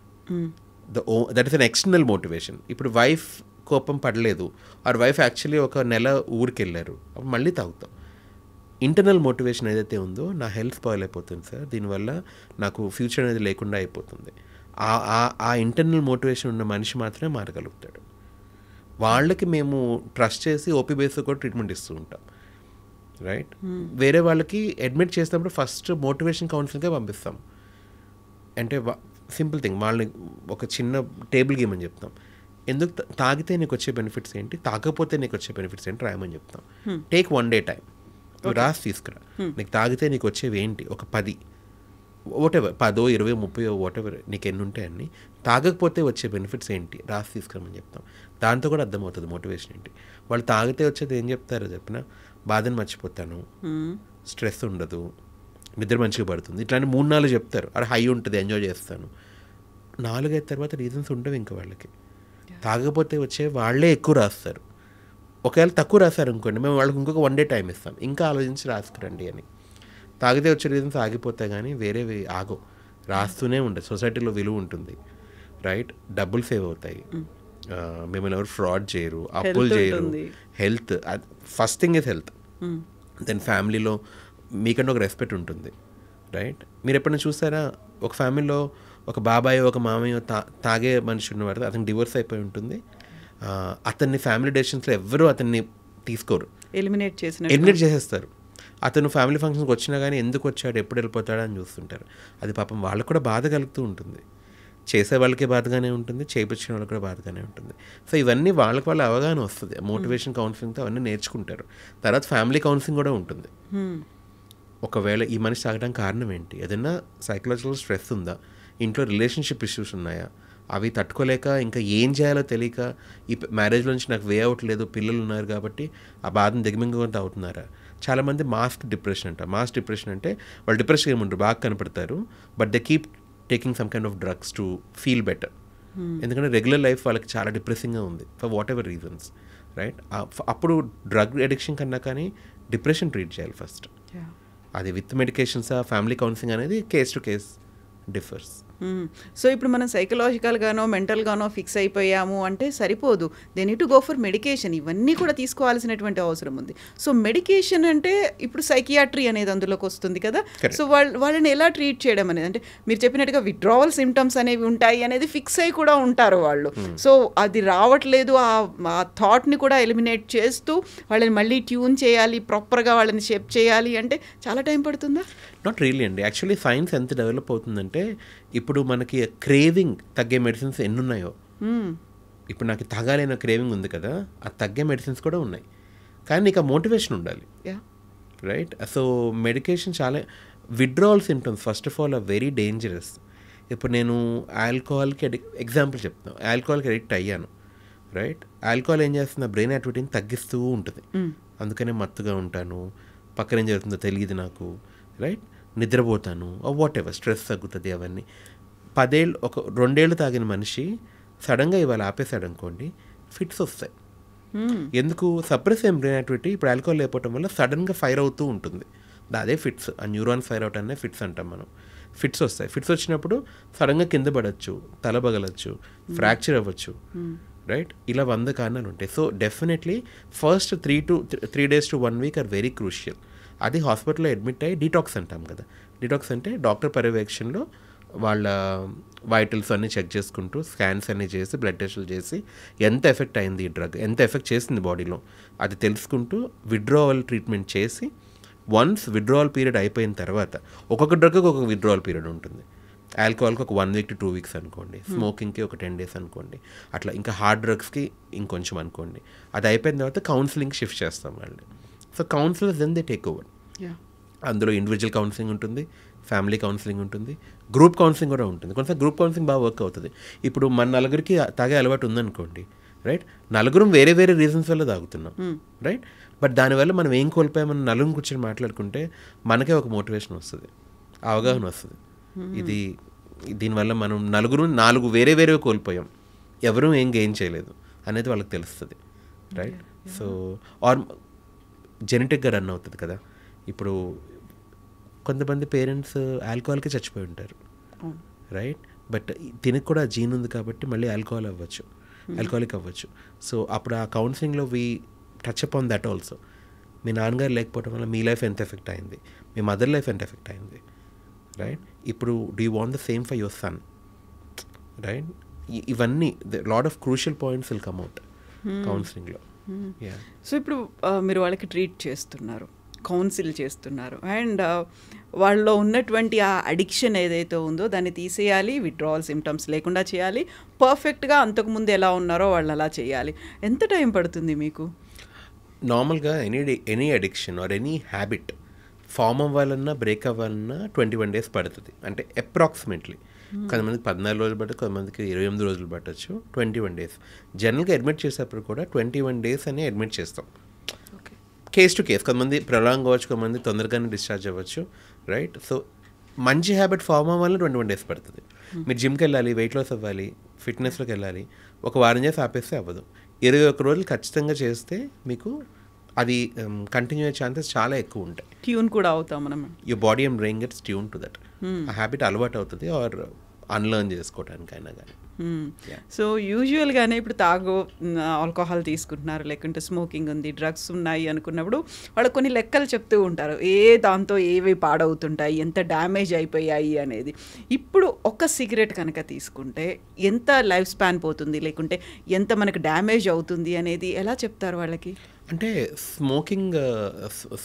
That is an external motivation. ఇప్పుడు వైఫ్ కోపం పడలేదు, ఆర్ వైఫ్ యాక్చువల్లీ ఒక నెల ఊరికి వెళ్ళారు, అప్పుడు మళ్ళీ తాగుతాం. ఇంటర్నల్ మోటివేషన్ ఏదైతే ఉందో, నా హెల్త్ స్పాయిల్ అయిపోతుంది సార్, దీనివల్ల నాకు ఫ్యూచర్ అనేది లేకుండా అయిపోతుంది, ఆ ఇంటర్నల్ మోటివేషన్ ఉన్న మనిషి మాత్రమే మారగలుగుతాడు. వాళ్ళకి మేము ట్రస్ట్ చేసి ఓపీ బేస్లో కూడా ట్రీట్మెంట్ ఇస్తూ ఉంటాం, రైట్? వేరే వాళ్ళకి అడ్మిట్ చేసినప్పుడు ఫస్ట్ మోటివేషన్ కౌన్సిలింగ్గా పంపిస్తాం. అంటే సింపుల్ థింగ్, వాళ్ళని ఒక చిన్న టేబుల్ గేమ్ అని చెప్తాం. ఎందుకు తాగితే నీకు వచ్చే బెనిఫిట్స్ ఏంటి, తాగకపోతే నీకు వచ్చే బెనిఫిట్స్ ఏంటి రాయమని చెప్తాం. టేక్ 1 day టైం, రాసి తీసుకురా, నీకు తాగితే నీకు వచ్చేవి ఏంటి, ఒక 10 వాటెవర్, 10, 20, 30 వాటెవర్ నీకు ఎన్ని ఉంటాయి అన్ని, తాగకపోతే వచ్చే బెనిఫిట్స్ ఏంటి రాసి తీసుకురామని చెప్తాం. దాంతో కూడా అర్థమవుతుంది మోటివేషన్ ఏంటి. వాళ్ళు తాగితే వచ్చేది ఏం చెప్తారో చెప్పిన, బాధను మర్చిపోతాను, స్ట్రెస్ ఉండదు, నిద్ర మంచిగా పడుతుంది, ఇట్లాంటి 3-4 చెప్తారు. అది హై ఉంటుంది, ఎంజాయ్ చేస్తాను. 4-5 తర్వాత రీజన్స్ ఉండవు ఇంకా వాళ్ళకి. తాగకపోతే వచ్చే వాళ్ళే ఎక్కువ రాస్తారు. ఒకవేళ తక్కువ రాస్తారు అనుకోండి, మేము వాళ్ళకి ఇంకొక 1 day టైం ఇస్తాం, ఇంకా ఆలోచించి రాసుకురండి అని. తాగితే వచ్చే రీజన్స్ ఆగిపోతాయి కానీ వేరేవి ఆగవు, రాస్తూనే ఉంటుంది. సొసైటీలో విలువ ఉంటుంది, రైట్? డబ్బులు సేవ్ అవుతాయి, మిమ్మల్ని ఎవరు ఫ్రాడ్ చేయరు, అప్పులు చేయరు. Health first thing is health. Then ఫ్యామిలీలో మీకంటే ఒక రెస్పెక్ట్ ఉంటుంది, రైట్? మీరు ఎప్పుడైనా చూసారా, ఒక ఫ్యామిలీలో ఒక బాబాయ్ ఒక మామయ్య తాగే మనిషి ఉన్నవాడు, అతనికి డివోర్స్ అయిపోయి ఉంటుంది, అతన్ని ఫ్యామిలీ డెసిషన్స్లో ఎవరు అతన్ని తీసుకోరు, ఎలిమినేట్ చేసేస్తారు. అతను ఫ్యామిలీ ఫంక్షన్కి వచ్చినా కానీ ఎందుకు వచ్చాడు, ఎప్పుడు వెళ్ళిపోతాడు అని చూస్తుంటారు. అది పాపం వాళ్ళకు కూడా బాధ కలుగుతూ ఉంటుంది, చేసే వాళ్ళకి బాధగానే ఉంటుంది, చేయించిన వాళ్ళకి కూడా బాధగానే ఉంటుంది. సో ఇవన్నీ వాళ్ళకి వాళ్ళ అవగాహన వస్తుంది. మోటివేషన్ కౌన్సిలింగ్తో అవన్నీ నేర్చుకుంటారు. తర్వాత ఫ్యామిలీ కౌన్సిలింగ్ కూడా ఉంటుంది. ఒకవేళ ఈ మనిషి తాగడానికి కారణం ఏంటి, ఏదైనా సైకలాజికల్ స్ట్రెస్ ఉందా, ఇంట్లో రిలేషన్షిప్ ఇష్యూస్ ఉన్నాయా, అవి తట్టుకోలేక ఇంకా ఏం చేయాలో తెలియక ఈ మ్యారేజ్లో నుంచి నాకు వే అవుట్ లేదు, పిల్లలు ఉన్నారు కాబట్టి ఆ బాధను దిగమింగంత అవుతున్నారా. చాలామంది మాస్క్ డిప్రెషన్ అంట. మాస్క్ డిప్రెషన్ అంటే వాళ్ళు డిప్రెషన్ ఏముంటారు, బాగా కనపడతారు, but they keep taking some kind of drugs to feel better. ఎందుకంటే రెగ్యులర్ లైఫ్ వాళ్ళకి చాలా డిప్రెసింగ్గా ఉంది for what ever reasons, right. అప్పుడు డ్రగ్ అడిక్షన్ కన్నా కానీ డిప్రెషన్ ట్రీట్ చేయాలి ఫస్ట్. అది విత్ మెడికేషన్సా ఫ్యామిలీ కౌన్సిలింగ్ అనేది case to case differs. So ఇప్పుడు మనం సైకలాజికల్గానో మెంటల్గానో ఫిక్స్ అయిపోయాము అంటే సరిపోదు. They need to go for medication. ఇవన్నీ కూడా తీసుకోవాల్సినటువంటి అవసరం ఉంది. సో మెడికేషన్ అంటే ఇప్పుడు సైకియాట్రీ అనేది అందులోకి వస్తుంది కదా. సో వాళ్ళని ఎలా ట్రీట్ చేయడం అనేది, అంటే మీరు చెప్పినట్టుగా విత్డ్రావల్ సిమ్టమ్స్ అనేవి ఉంటాయి అనేది ఫిక్స్ అయి కూడా ఉంటారు వాళ్ళు. సో అది రావట్లేదు, ఆ థాట్ని కూడా ఎలిమినేట్ చేస్తూ వాళ్ళని మళ్ళీ ట్యూన్ చేయాలి, ప్రాపర్గా వాళ్ళని షేప్ చేయాలి అంటే చాలా టైం పడుతుందా? నాట్ రియల్లీ అండి. యాక్చువల్లీ సైన్స్ ఎంత డెవలప్ అవుతుందంటే ఇప్పుడు మనకి క్రేవింగ్ తగ్గే మెడిసిన్స్ ఎన్ని ఉన్నాయో, ఇప్పుడు నాకు తాగాలైన క్రేవింగ్ ఉంది కదా, ఆ తగ్గే మెడిసిన్స్ కూడా ఉన్నాయి. కానీ నీకు ఆ మోటివేషన్ ఉండాలి, రైట్. సో మెడికేషన్ చాలా withdrawal symptoms first of all are very dangerous. ఇప్పుడు నేను ఆల్కహాల్కి ఎగ్జాంపుల్ చెప్తాను. ఆల్కహాల్కి అడిక్ట్ అయ్యాను, రైట్. ఆల్కహాల్ ఏం చేస్తుంది, బ్రెయిన్ యాక్టివిటీని తగ్గిస్తూ ఉంటుంది. అందుకనే మత్తుగా ఉంటాను, పక్కన ఏం జరుగుతుందో తెలియదు నాకు, రైట్. నిద్రపోతాను, వాట్ ఎవర్, స్ట్రెస్ తగ్గుతుంది. అవన్నీ 10 ఏళ్ళు 2 ఏళ్ళు తాగిన మనిషి సడన్గా ఇవాళ ఆపేశాడు అనుకోండి, ఫిట్స్ వస్తాయి. ఎందుకు, సప్రెస్ ఏం బ్రెయిన్ యాక్టివిటీ ఇప్పుడు ఆల్కహాల్ లేకపోవటం వల్ల సడన్గా ఫైర్ అవుతూ ఉంటుంది. అదే ఫిట్స్, ఆ న్యూరాన్స్ ఫైర్ అవుట్ అనే ఫిట్స్ అంటాం మనం. ఫిట్స్ వస్తాయి. ఫిట్స్ వచ్చినప్పుడు సడన్గా కింద పడవచ్చు, తల పగలచ్చు, ఫ్రాక్చర్ అవ్వచ్చు, రైట్. ఇలా 100 కారణాలు ఉంటాయి. So definitely first 3 days to 1 week are very crucial. అది హాస్పిటల్లో అడ్మిట్ అయ్యి డీటాక్స్ అంటాం కదా. డీటాక్స్ అంటే డాక్టర్ పర్యవేక్షణలో వాళ్ళ వైటల్స్ అన్నీ చెక్ చేసుకుంటూ స్కాన్స్ అన్నీ చేసి బ్లడ్ టెస్టులు చేసి ఎంత ఎఫెక్ట్ అయింది ఈ డ్రగ్, ఎంత ఎఫెక్ట్ చేసింది బాడీలో అది తెలుసుకుంటూ విత్డ్రావల్ ట్రీట్మెంట్ చేసి, వన్స్ విత్డ్రావల్ పీరియడ్ అయిపోయిన తర్వాత ఒక్కొక్క డ్రగ్కి ఒక విత్డ్రావల్ పీరియడ్ ఉంటుంది. ఆల్కహాల్కి ఒక 1 week to 2 weeks అనుకోండి, స్మోకింగ్కి ఒక 10 days అనుకోండి, అట్లా ఇంకా హార్డ్ డ్రగ్స్కి ఇంకొంచెం అనుకోండి. అది అయిపోయిన తర్వాత కౌన్సిలింగ్ షిఫ్ట్ చేస్తాం వాళ్ళు. So counsellors then they take over. అందులో ఇండివిజువల్ కౌన్సిలింగ్ ఉంటుంది, ఫ్యామిలీ కౌన్సిలింగ్ ఉంటుంది, గ్రూప్ కౌన్సిలింగ్ కూడా ఉంటుంది. కొంత గ్రూప్ కౌన్సిలింగ్ బాగా వర్క్ అవుతుంది. ఇప్పుడు మన 4 తాగే అలవాటు ఉందనుకోండి, రైట్. 4 వేరే వేరే రీజన్స్ వల్ల తాగుతున్నాం, రైట్. బట్ దానివల్ల మనం ఏం కోల్పోయామని 4 కూర్చొని మాట్లాడుకుంటే మనకే ఒక మోటివేషన్ వస్తుంది, అవగాహన వస్తుంది. దీనివల్ల మనం 4 వేరే వేరే కోల్పోయాం, ఎవరూ ఏం గెయిన్ చేయలేదు అనేది వాళ్ళకి తెలుస్తుంది, రైట్. సో ఆర్ జెనెటిక్గా రన్ అవుతుంది కదా. ఇప్పుడు కొంతమంది పేరెంట్స్ ఆల్కహాల్కి చచ్చిపోయి ఉంటారు, రైట్. బట్ దీనికి కూడా జీన్ ఉంది కాబట్టి మళ్ళీ ఆల్కహాలిక్ అవ్వచ్చు. సో అప్పుడు ఆ కౌన్సిలింగ్లో we touch up on that also. మీ నాన్నగారు లేకపోవడం వల్ల మీ లైఫ్ ఎంత ఎఫెక్ట్ అయింది, మీ మదర్ లైఫ్ ఎంత ఎఫెక్ట్ అయింది, రైట్. ఇప్పుడు do you want the same for your son, right. ఇవన్నీ lot of crucial points will come out కౌన్సిలింగ్లో. సో ఇప్పుడు మీరు వాళ్ళకి ట్రీట్ చేస్తున్నారు, కౌన్సిల్ చేస్తున్నారు, అండ్ వాళ్ళలో ఉన్నటువంటి ఆ అడిక్షన్ ఏదైతే ఉందో దాన్ని తీసేయాలి, విత్డ్రావల్ సిమ్టమ్స్ లేకుండా చేయాలి, పర్ఫెక్ట్గా అంతకుముందు ఎలా ఉన్నారో వాళ్ళు అలా చేయాలి. ఎంత టైం పడుతుంది మీకు? నార్మల్గా any addiction or any habit form అవ్వాలన్నా బ్రేక్ అవ్వాలన్నా 21 days పడుతుంది. అంటే అప్రాక్సిమేట్లీ కొంతమందికి 14 రోజులు పట్టదు, కొంతమందికి 28 రోజులు పట్టచ్చు. 21 days జనరల్గా అడ్మిట్ చేసేటప్పుడు కూడా 21 days అని అడ్మిట్ చేస్తాం, కేస్ టు కేస్. కొంతమంది ప్రొలాంగ్ అవ్వచ్చు, కొంతమంది తొందరగానే డిశ్చార్జ్ అవ్వచ్చు, రైట్. సో మంచి హ్యాబిట్ ఫామ్ అవ్వాలని 21 days పడుతుంది. మీరు జిమ్కి వెళ్ళాలి, వెయిట్ లాస్ అవ్వాలి, ఫిట్నెస్లోకి వెళ్ళాలి, ఒక వారం చేసి ఆపేస్తే అవ్వదు. 21 రోజులు ఖచ్చితంగా చేస్తే మీకు అది కంటిన్యూ అయ్యే ఛాన్సెస్ చాలా ఎక్కువ ఉంటాయి. ట్యూన్ కూడా అవుతాం మనం, your body and brain gets tune to that. ఆ హ్యాబిట్ అలవాటు అవుతుంది ఆర్ అన్లర్న్ చేసుకోవడానికైనా కానీ. సో యూజువల్గానే ఇప్పుడు ఆల్కహాల్ తీసుకుంటున్నారు, లేకుంటే స్మోకింగ్ ఉంది, డ్రగ్స్ ఉన్నాయి అనుకున్నప్పుడు వాళ్ళు కొన్ని లెక్కలు చెప్తూ ఉంటారు, దాంతో ఏవి పాడవుతుంటాయి, ఎంత డ్యామేజ్ అయిపోయాయి అనేది. ఇప్పుడు ఒక సిగరెట్ కనుక తీసుకుంటే ఎంత లైఫ్ స్పాన్ పోతుంది, లేకుంటే ఎంత మనకు డ్యామేజ్ అవుతుంది అనేది ఎలా చెప్తారు వాళ్ళకి? అంటే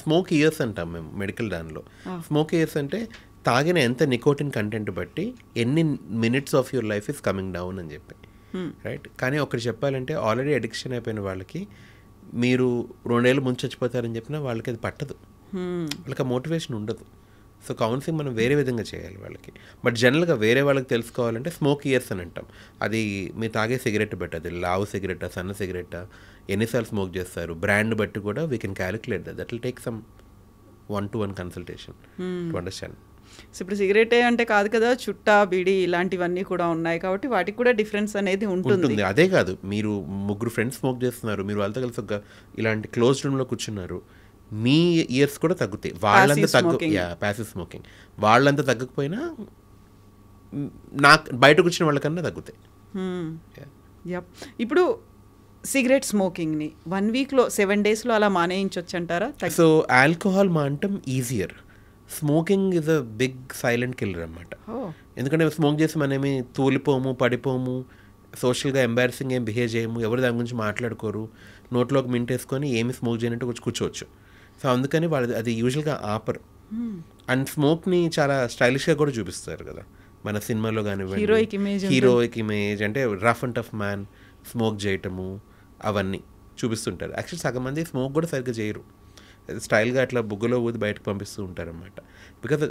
స్మోక్ ఇయర్స్ అంటాం మేము మెడికల్ దానిలో. స్మోక్ ఇయర్స్ అంటే తాగిన ఎంత నికోటిన్ కంటెంట్ బట్టి ఎన్ని minutes of your life is coming down అని చెప్పి, రైట్. కానీ ఒకటి చెప్పాలంటే ఆల్రెడీ అడిక్షన్ అయిపోయిన వాళ్ళకి మీరు 2 ఏళ్ళు ముందు చచ్చిపోతారని చెప్పినా వాళ్ళకి అది పట్టదు, వాళ్ళకి ఆ మోటివేషన్ ఉండదు. సో కౌన్సిలింగ్ మనం వేరే విధంగా చేయాలి వాళ్ళకి. బట్ జనరల్గా వేరే వాళ్ళకి తెలుసుకోవాలంటే స్మోక్ ఇయర్స్ అని అంటాం. అది మీరు తాగే సిగరెట్ బట్టి, అది లావు సిగరెట్టా, సన్న సిగరెట్టా, ఎన్నిసార్లు స్మోక్ చేస్తారు, బ్రాండ్ బట్టి కూడా we can calculate that will take some 1-to-1 consultation to understand. So ఇప్పుడు సిగరెటే అంటే కాదు కదా, చుట్టా, బీడి ఇలాంటివన్నీ కూడా ఉన్నాయి కాబట్టి వాటికి కూడా డిఫరెన్స్ అనేది ఉంటుంది. అదే కాదు, మీరు ముగ్గురు ఫ్రెండ్స్ స్మోక్ చేస్తున్నారు, మీరు వాళ్ళతో కలిసి ఒక ఇలాంటి క్లోజ్ రూమ్లో కూర్చున్నారు, మీ ఇయర్స్ కూడా తగ్గుతాయి. వాళ్ళంతా ప్యాసివ్ స్మోకింగ్ వాళ్ళంతా తగ్గకపోయినా నాకు బయటకు వచ్చిన వాళ్ళకన్నా తగ్గుతాయి. ఇప్పుడు సిగరెట్ స్మోకింగ్ని 1 వీక్లో 7 డేస్లో అలా మానేయించవచ్చు అంటారా? సో ఆల్కహాల్ మానటం easier, smoking is a big silent killer అన్నమాట. ఎందుకంటే స్మోక్ చేసి మనమేమి తూలిపోము, పడిపోము, సోషల్గా ఎంబారసింగ్ ఏం బిహేవ్ చేయము, ఎవరు దాని గురించి మాట్లాడుకోరు, నోట్లోకి మింటేసుకొని ఏమి స్మోక్ చేయనట్టు వచ్చి కూర్చోవచ్చు. సో అందుకని వాళ్ళు అది యూజువల్గా ఆపరు. అండ్ స్మోక్ని చాలా స్టైలిష్గా కూడా చూపిస్తారు కదా మన సినిమాలో కానివ్వండి. హీరోయిక్ ఇమేజ్ అంటే rough and tough man smoke చేయటము అవన్నీ చూపిస్తుంటారు. యాక్చువల్లీ సగం మంది స్మోక్ కూడా సరిగ్గా చేయరు, స్టైల్గా అట్లా బుగ్గలో ఊది బయటకు పంపిస్తూ ఉంటారనమాట. బికాజ్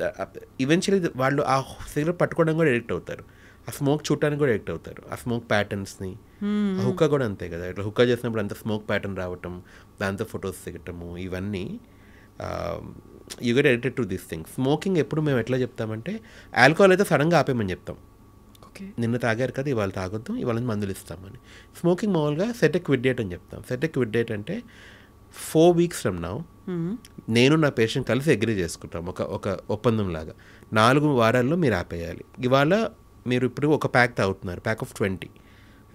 ఈవెన్చువలీ వాళ్ళు ఆ సిగరెట్ పట్టుకోవడం కూడా ఎడిక్ట్ అవుతారు, ఆ స్మోక్ చూడటానికి కూడా ఎడిక్ట్ అవుతారు, ఆ స్మోక్ ప్యాటర్న్స్ని. ఆ హుక్కా కూడా అంతే కదా, ఇట్లా హుక్కా చేసినప్పుడు అంత స్మోక్ ప్యాటర్న్ రావటం, దాంతో ఫొటోస్ దిగటము, ఇవన్నీ you get addicted to these things. Smoking ఎప్పుడు మేము ఎట్లా చెప్తామంటే, ఆల్కహాల్ అయితే సడన్గా ఆపేయమని చెప్తాం. నిన్న తాగారు కదా ఇవాళ తాగొద్దు, ఇవాళ మందులు ఇస్తామని. స్మోకింగ్ మామూలుగా సెట్ ఎ క్విట్ డేట్ అని చెప్తాం. సెట్ ఎ క్విట్ డేట్ అంటే 4 weeks from now నేను నా పేషెంట్ కలిసి అగ్రీ చేసుకుంటాం, ఒక ఒప్పందం లాగా 4 వారాల్లో మీరు ఆపేయాలి. ఇవాళ మీరు ఇప్పుడు ఒక ప్యాక్ తాగుతున్నారు, ప్యాక్ ఆఫ్ 20,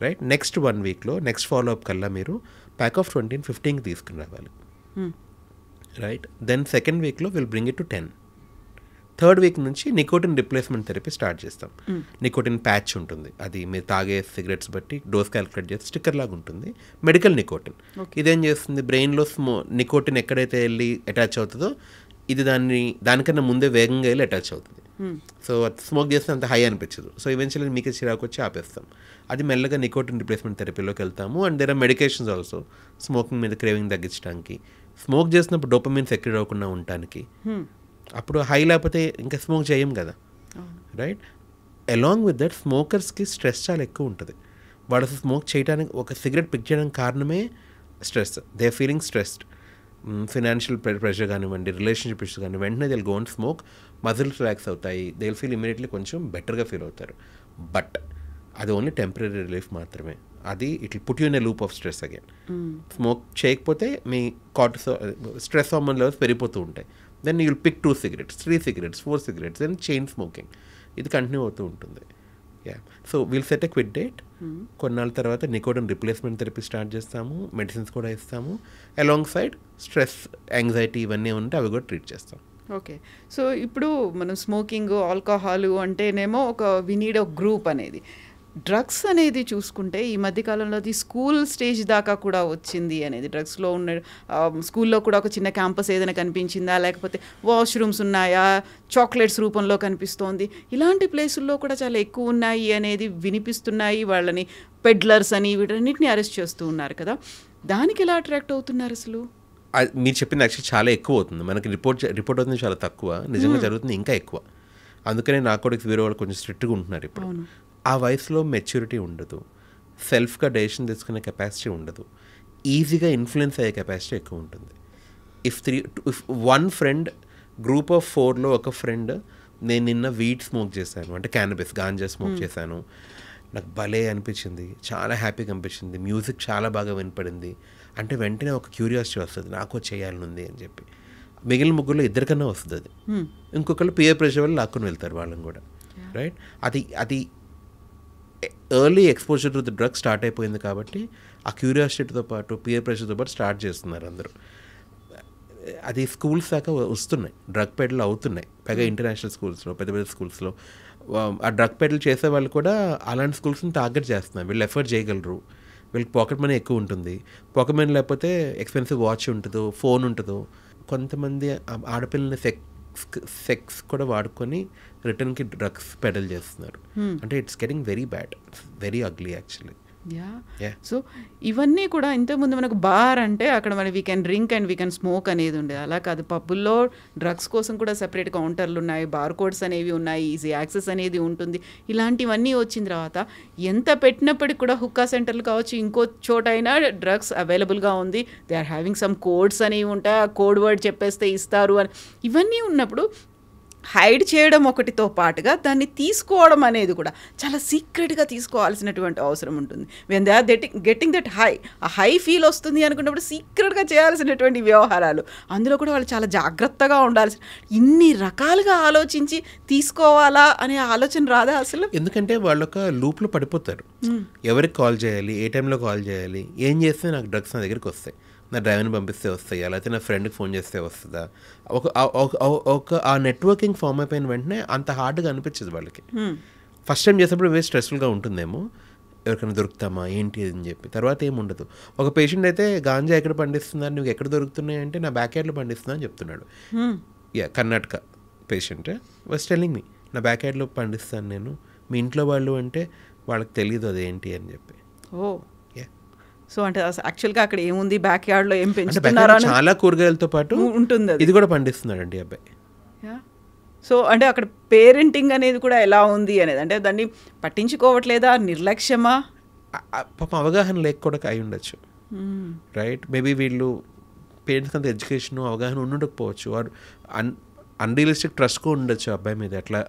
రైట్? నెక్స్ట్ 1 weekలో నెక్స్ట్ ఫాలోఅప్ కల్లా మీరు ప్యాక్ ఆఫ్ 20 15కి తీసుకుని రావాలి, రైట్? దెన్ సెకండ్ వీక్లో will bring it to 10. Third week నుంచి నికోటిన్ రిప్లేస్మెంట్ థెరపీ స్టార్ట్ చేస్తాం. నికోటిన్ ప్యాచ్ ఉంటుంది, అది మీరు తాగే సిగరెట్స్ బట్టి డోస్ క్యాలిక్యులేట్ చేసి స్టిక్కర్ లాగా ఉంటుంది, మెడికల్ నికోటిన్. ఇదేం చేస్తుంది, బ్రెయిన్లో నికోటిన్ ఎక్కడైతే వెళ్ళి అటాచ్ అవుతుందో ఇది దానికన్నా ముందే వేగంగా వెళ్ళి అటాచ్ అవుతుంది. సో స్మోక్ చేస్తే అంత హై అనిపించదు. సో ఈవెన్చువల్లీ మీకే చిరాకు వచ్చి ఆపేస్తాం. అది మెల్లగా నికోటిన్ రిప్లేస్మెంట్ థెరపీలోకి వెళ్తాము. And there are medications also smoking మీద క్రేవింగ్ తగ్గించడానికి, స్మోక్ చేసినప్పుడు డోపమిన్ సెక్రెట్ అవ్వకుండా ఉండటానికి. అప్పుడు హై లేకపోతే ఇంకా స్మోక్ చేయం కదా, రైట్? అలాంగ్ విత్ దట్ స్మోకర్స్కి స్ట్రెస్ చాలా ఎక్కువ ఉంటుంది. వాళ్ళు అసలు స్మోక్ చేయడానికి, ఒక సిగరెట్ పిక్ చేయడానికి కారణమే stress. They are feeling stressed, financial pressure కానివ్వండి, రిలేషన్షిప్ ఇష్యూస్ కానీ, వెంటనే they will go and smoke, muscles relax అవుతాయి, దే విల్ ఫీల్ ఇమీడియట్లీ కొంచెం బెటర్గా ఫీల్ అవుతారు. బట్ అది ఓన్లీ టెంపరీ రిలీఫ్ మాత్రమే. అది it will put you in a loop of stress again. Smoke చేయకపోతే మీ స్ట్రెస్ హార్మోన్ లెవెల్స్ పెరిగిపోతూ ఉంటాయి. Then you will pick 2 cigarettes, 3 cigarettes, 4 cigarettes, then chain smoking. ఇది కంటిన్యూ అవుతూ ఉంటుంది. So we'll set a quit date. కొన్నాళ్ళ తర్వాత నికోటిన్ రిప్లేస్మెంట్ థెరపీ స్టార్ట్ చేస్తాము, మెడిసిన్స్ కూడా ఇస్తాము. అలాంగ్ సైడ్ స్ట్రెస్, యాంగ్జైటీ ఇవన్నీ ఉంటే అవి కూడా ట్రీట్ చేస్తాం. ఓకే. సో ఇప్పుడు మనం స్మోకింగ్, ఆల్కహాల్ అంటేనేమో వి నీడ్ ఒక గ్రూప్ అనేది. డ్రగ్స్ అనేది చూసుకుంటే ఈ మధ్యకాలంలో అది స్కూల్ స్టేజ్ దాకా కూడా వచ్చింది అనేది. డ్రగ్స్లో ఉన్న స్కూల్లో కూడా ఒక చిన్న క్యాంపస్ ఏదైనా కనిపించిందా, లేకపోతే వాష్రూమ్స్ ఉన్నాయా, చాక్లెట్స్ రూపంలో కనిపిస్తోంది, ఇలాంటి ప్లేసుల్లో కూడా చాలా ఎక్కువ ఉన్నాయి అనేది వినిపిస్తున్నాయి. వాళ్ళని పెడ్లర్స్ అని వీటన్నిటిని అరెస్ట్ చేస్తూ ఉన్నారు కదా, దానికి ఎలా అట్రాక్ట్ అవుతున్నారు అసలు? మీరు చెప్పింది యాక్చువల్లీ చాలా ఎక్కువ అవుతుంది. మనకి రిపోర్ట్ అవుతుంది చాలా తక్కువ, నిజంగా జరుగుతుంది ఇంకా ఎక్కువ. అందుకనే నా కూడా వేరే వాళ్ళు కొంచెం స్ట్రిక్ట్గా ఉంటున్నారు ఇప్పుడు. ఆ వయసులో మెచ్యూరిటీ ఉండదు, సెల్ఫ్గా డెసిషన్ తీసుకునే కెపాసిటీ ఉండదు, ఈజీగా ఇన్ఫ్లుయెన్స్ అయ్యే కెపాసిటీ ఎక్కువ ఉంటుంది. ఇఫ్ 1 friend, గ్రూప్ ఆఫ్ 4లో ఒక ఫ్రెండ్, నేను నిన్న వీడ్ స్మోక్ చేశాను అంటే క్యానబిస్, గాంజా స్మోక్ చేశాను, నాకు భలే అనిపించింది, చాలా హ్యాపీగా అనిపించింది, మ్యూజిక్ చాలా బాగా వినపడింది అంటే వెంటనే ఒక క్యూరియాసిటీ వస్తుంది, నాకు చేయాలనుంది అని చెప్పి. మిగిలిన ముగ్గురులో ఇద్దరికన్నా వస్తుంది అది. ఇంకొకళ్ళు పియర్ ప్రెషర్ వల్ల లాక్కుని వెళ్తారు వాళ్ళని కూడా, రైట్? అది early exposure to the drug start అయిపోయింది కాబట్టి ఆ క్యూరియాసిటీతో పాటు పియర్ ప్రెషర్తో పాటు స్టార్ట్ చేస్తున్నారు అందరూ. అది స్కూల్స్ దాకా వస్తున్నాయి, డ్రగ్ పెడ్లు అవుతున్నాయి, పైగా ఇంటర్నేషనల్ స్కూల్స్లో, పెద్ద పెద్ద స్కూల్స్లో. ఆ డ్రగ్ పెడ్లు చేసే వాళ్ళు కూడా అలాంటి స్కూల్స్ని టార్గెట్ చేస్తున్నారు. వీళ్ళు ఎఫర్ట్ చేయగలరు, వీళ్ళకి పాకెట్ మనీ ఎక్కువ ఉంటుంది, పాకెట్ మనీ లేకపోతే ఎక్స్పెన్సివ్ వాచ్ ఉంటుందో, ఫోన్ ఉంటుందో. కొంతమంది ఆడపిల్లల్ని సెక్స్ కూడా వాడుకొని రిటర్న్కి డ్రగ్స్ పెడల్ చేస్తున్నారు. అంటే it's getting very bad, very ugly actually. Yeah. So ఇవన్నీ కూడా ఇంతకుముందు మనకు బార్ అంటే అక్కడ మరి we can drink and we can smoke అనేది ఉండేది. అలా కాదు, పబ్బుల్లో డ్రగ్స్ కోసం కూడా సెపరేట్ కౌంటర్లు ఉన్నాయి, బార్ కోడ్స్ అనేవి ఉన్నాయి, ఈజీ యాక్సెస్ అనేది ఉంటుంది. ఇలాంటివన్నీ వచ్చిన తర్వాత ఎంత పెట్టినప్పటికి కూడా హుక్కా సెంటర్లు కావచ్చు, ఇంకో చోట అయినా డ్రగ్స్ అవైలబుల్గా ఉంది. They are having some codes అనేవి ఉంటాయి, ఆ కోడ్ వర్డ్ చెప్పేస్తే ఇస్తారు అని. ఇవన్నీ ఉన్నప్పుడు హైడ్ చేయడం ఒకటితో పాటుగా దాన్ని తీసుకోవడం అనేది కూడా చాలా సీక్రెట్గా తీసుకోవాల్సినటువంటి అవసరం ఉంటుంది. When they are getting that high, ఆ హై ఫీల్ వస్తుంది అనుకున్నప్పుడు సీక్రెట్గా చేయాల్సినటువంటి వ్యవహారాలు, అందులో కూడా వాళ్ళు చాలా జాగ్రత్తగా ఉండాల్సి, ఇన్ని రకాలుగా ఆలోచించి తీసుకోవాలా అనే ఆలోచన రాదా అసలు? ఎందుకంటే వాళ్ళొక లూప్లో పడిపోతారు. ఎవరికి కాల్ చేయాలి, ఏ టైంలో కాల్ చేయాలి, ఏం చేస్తే నాకు డ్రగ్స్ నా దగ్గరికి వస్తాయి, నా డ్రైవర్ని పంపిస్తే వస్తాయి, లేకపోతే నా ఫ్రెండ్కి ఫోన్ చేస్తే వస్తుందా, ఒక ఆ నెట్వర్కింగ్ ఫామ్ అయిపోయిన వెంటనే అంత హార్డ్గా అనిపించదు వాళ్ళకి. ఫస్ట్ టైం చేసేప్పుడు వేరే స్ట్రెస్ఫుల్గా ఉంటుందేమో, ఎవరికైనా దొరుకుతామా ఏంటి అని చెప్పి. తర్వాత ఏముండదు. ఒక పేషెంట్ అయితే గాంజా ఎక్కడ పండిస్తున్నారు, నువ్వు ఎక్కడ దొరుకుతున్నాయి అంటే నా బ్యాక్ యార్డ్లో పండిస్తున్నా అని చెప్తున్నాడు. Karnataka patient was telling me, నా బ్యాక్ యార్డ్లో పండిస్తాను నేను, మీ ఇంట్లో వాళ్ళు అంటే వాళ్ళకి తెలియదు అదేంటి అని చెప్పి. సో అంటే యాక్చువల్గా అక్కడ ఏముంది, బ్యాక్ యార్డ్లో ఏం పెంచుతున్నారు, చాలా కూరగాయలతో పాటు ఉంటుంది, ఇది కూడా పండిస్తున్నాడండి అబ్బాయి. సో అంటే అక్కడ పేరెంటింగ్ అనేది కూడా ఎలా ఉంది అనేది, అంటే దాన్ని పట్టించుకోవట్లేదా, నిర్లక్ష్యమా, పాపం అవగాహన లేక కూడా అయి ఉండొచ్చు. రైట్, మేబీ వీళ్ళు పేరెంట్స్ అంత ఎడ్యుకేషన్ అవగాహన ఉండకపోవచ్చు, వారు అన్రియలిస్టిక్ ట్రస్ట్ కూడా ఉండొచ్చు అబ్బాయి మీద. అట్లా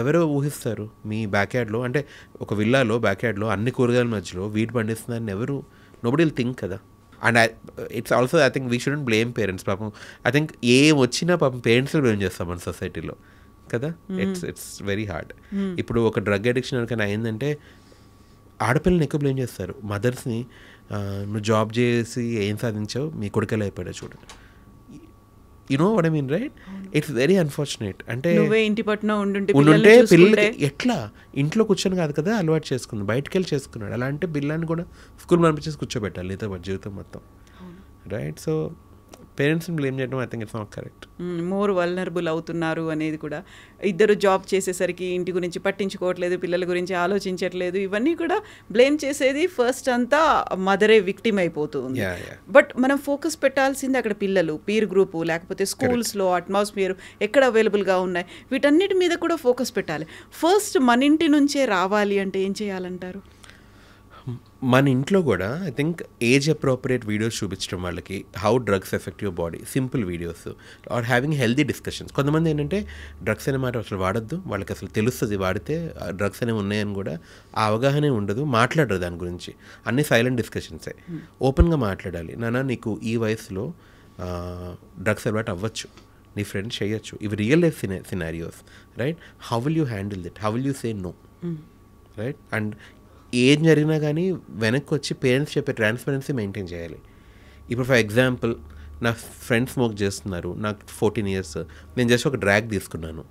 ఎవరో ఊహిస్తారు మీ బ్యాక్ యార్డ్లో, అంటే ఒక విల్లాలో బ్యాక్ యార్డ్లో అన్ని కూరగాయల మధ్యలో వీటి పండిస్తున్నారని ఎవరు, నోబడీ విల్ థింక్ కదా. And it's also I think we shouldn't blame parents. పాపం ఐ థింక్ ఏం వచ్చినా పాపం పేరెంట్స్ని బ్లేమ్ చేస్తాం మన సొసైటీలో కదా. It's very hard. ఇప్పుడు ఒక డ్రగ్ అడిక్షన్ ఎవరికైనా అయిందంటే ఆడపిల్లని ఎక్కువ బ్లేమ్ చేస్తారు, మదర్స్ని. నువ్వు జాబ్ చేసి ఏం సాధించావు, మీ కొడుకెలా అయిపోయాడు చూడు. You know what I mean, right? It's very unfortunate. అంటే ఇంటి పట్టున ఉండుంటే పిల్లలకి ఎట్లా ఇంట్లో కూర్చొని కాదు కదా అలవాటు చేసుకుంది, బయటకు వెళ్ళి చేసుకున్నాడు. అలా అంటే పిల్లాన్ని కూడా స్కూల్ పంపించేసి కూర్చోబెట్టాలి నీతో పాటు జీవితం మొత్తం, రైట్? సో పేరెంట్స్ని బ్లేమ్ చేయడం I think it's not correct. More vulnerable అవుతున్నారు అనేది కూడా. ఇద్దరు జాబ్ చేసేసరికి ఇంటి గురించి పట్టించుకోవట్లేదు, పిల్లల గురించి ఆలోచించట్లేదు, ఇవన్నీ కూడా బ్లేమ్ చేసేది ఫస్ట్ అంతా మదరే విక్టిమ్ అయిపోతుంది. బట్ మనం ఫోకస్ పెట్టాల్సింది అక్కడ పిల్లలు, పీర్ గ్రూపు, లేకపోతే స్కూల్స్లో అట్మాస్ఫియర్ ఎక్కడ అవైలబుల్గా ఉన్నాయి, వీటన్నిటి మీద కూడా ఫోకస్ పెట్టాలి. ఫస్ట్ మన ఇంటి నుంచే రావాలి అంటే ఏం చేయాలంటారు? మన ఇంట్లో కూడా I think age appropriate videos చూపించడం వాళ్ళకి, how drugs effect your body, simple videos, or having healthy discussions. కొంతమంది ఏంటంటే డ్రగ్స్ అనే మాట అసలు వాడద్దు, వాళ్ళకి అసలు తెలుస్తుంది వాడితే డ్రగ్స్ అనేవి ఉన్నాయని కూడా ఆ అవగాహనే ఉండదు, మాట్లాడరు దాని గురించి. అన్నీ సైలెంట్ డిస్కషన్సే. ఓపెన్గా మాట్లాడాలి. నాన్న నీకు ఈ వయసులో డ్రగ్స్ అలవాటు అవ్వచ్చు, నీ ఫ్రెండ్స్ చేయొచ్చు, ఇవి real life scenarios, right? How will you handle it, how will you say no, right? And ఏం జరిగినా కానీ వెనక్కి వచ్చి పేరెంట్స్ చెప్పే ట్రాన్స్పరెన్సీ మెయింటైన్ చేయాలి. ఇప్పుడు ఫర్ ఎగ్జాంపుల్ నా ఫ్రెండ్స్ స్మోక్ చేస్తున్నారు, నాకు 14 years, నేను జస్ట్ ఒక డ్రాగ్ తీసుకున్నాను,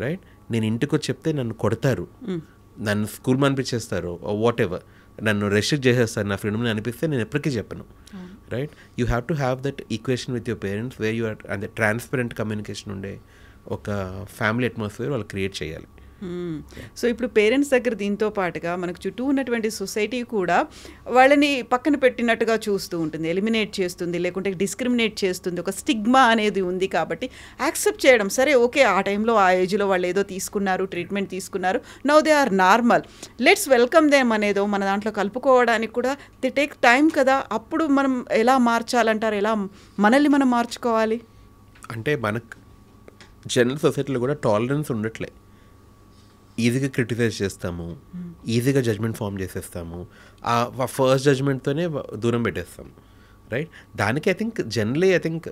రైట్? నేను ఇంటికి వచ్చి చెప్తే నన్ను కొడతారు, నన్ను స్కూల్ పంపించేస్తారు, వాట్ ఎవర్, నన్ను రెస్ట్రిక్ట్ చేసేస్తారు, నా ఫ్రెండ్ మీద అనిపిస్తే నేను ఎప్పటికీ చెప్పను, right? You have to have that equation with your parents where you are, అంటే ట్రాన్స్పరెంట్ కమ్యూనికేషన్ ఉండే ఒక ఫ్యామిలీ అట్మాస్ఫియర్ వాళ్ళు క్రియేట్ చేయాలి. సో ఇప్పుడు పేరెంట్స్ దగ్గర దీంతో పాటుగా మనకు చుట్టూ ఉన్నటువంటి సొసైటీ కూడా వాళ్ళని పక్కన పెట్టినట్టుగా చూస్తూ ఉంటుంది, ఎలిమినేట్ చేస్తుంది, లేకుంటే డిస్క్రిమినేట్ చేస్తుంది. ఒక స్టిగ్మా అనేది ఉంది కాబట్టి యాక్సెప్ట్ చేయడం, సరే ఓకే ఆ టైంలో ఆ ఏజ్లో వాళ్ళు ఏదో తీసుకున్నారు, ట్రీట్మెంట్ తీసుకున్నారు, now they are normal, let's welcome them అనేదో మన దాంట్లో కలుపుకోవడానికి కూడా ది టేక్ టైం కదా. అప్పుడు మనం ఎలా మార్చాలంటారు, ఎలా మనల్ని మనం మార్చుకోవాలి? అంటే మనకు జనరల్ సొసైటీలో కూడా టాలరెన్స్ ఉండట్లే, ఈజీగా క్రిటిసైజ్ చేస్తాము, ఈజీగా జడ్జ్మెంట్ ఫామ్ చేసేస్తాము, ఆ ఫస్ట్ జడ్జ్మెంట్తోనే దూరం పెట్టేస్తాము, రైట్? దానికి I think generally I think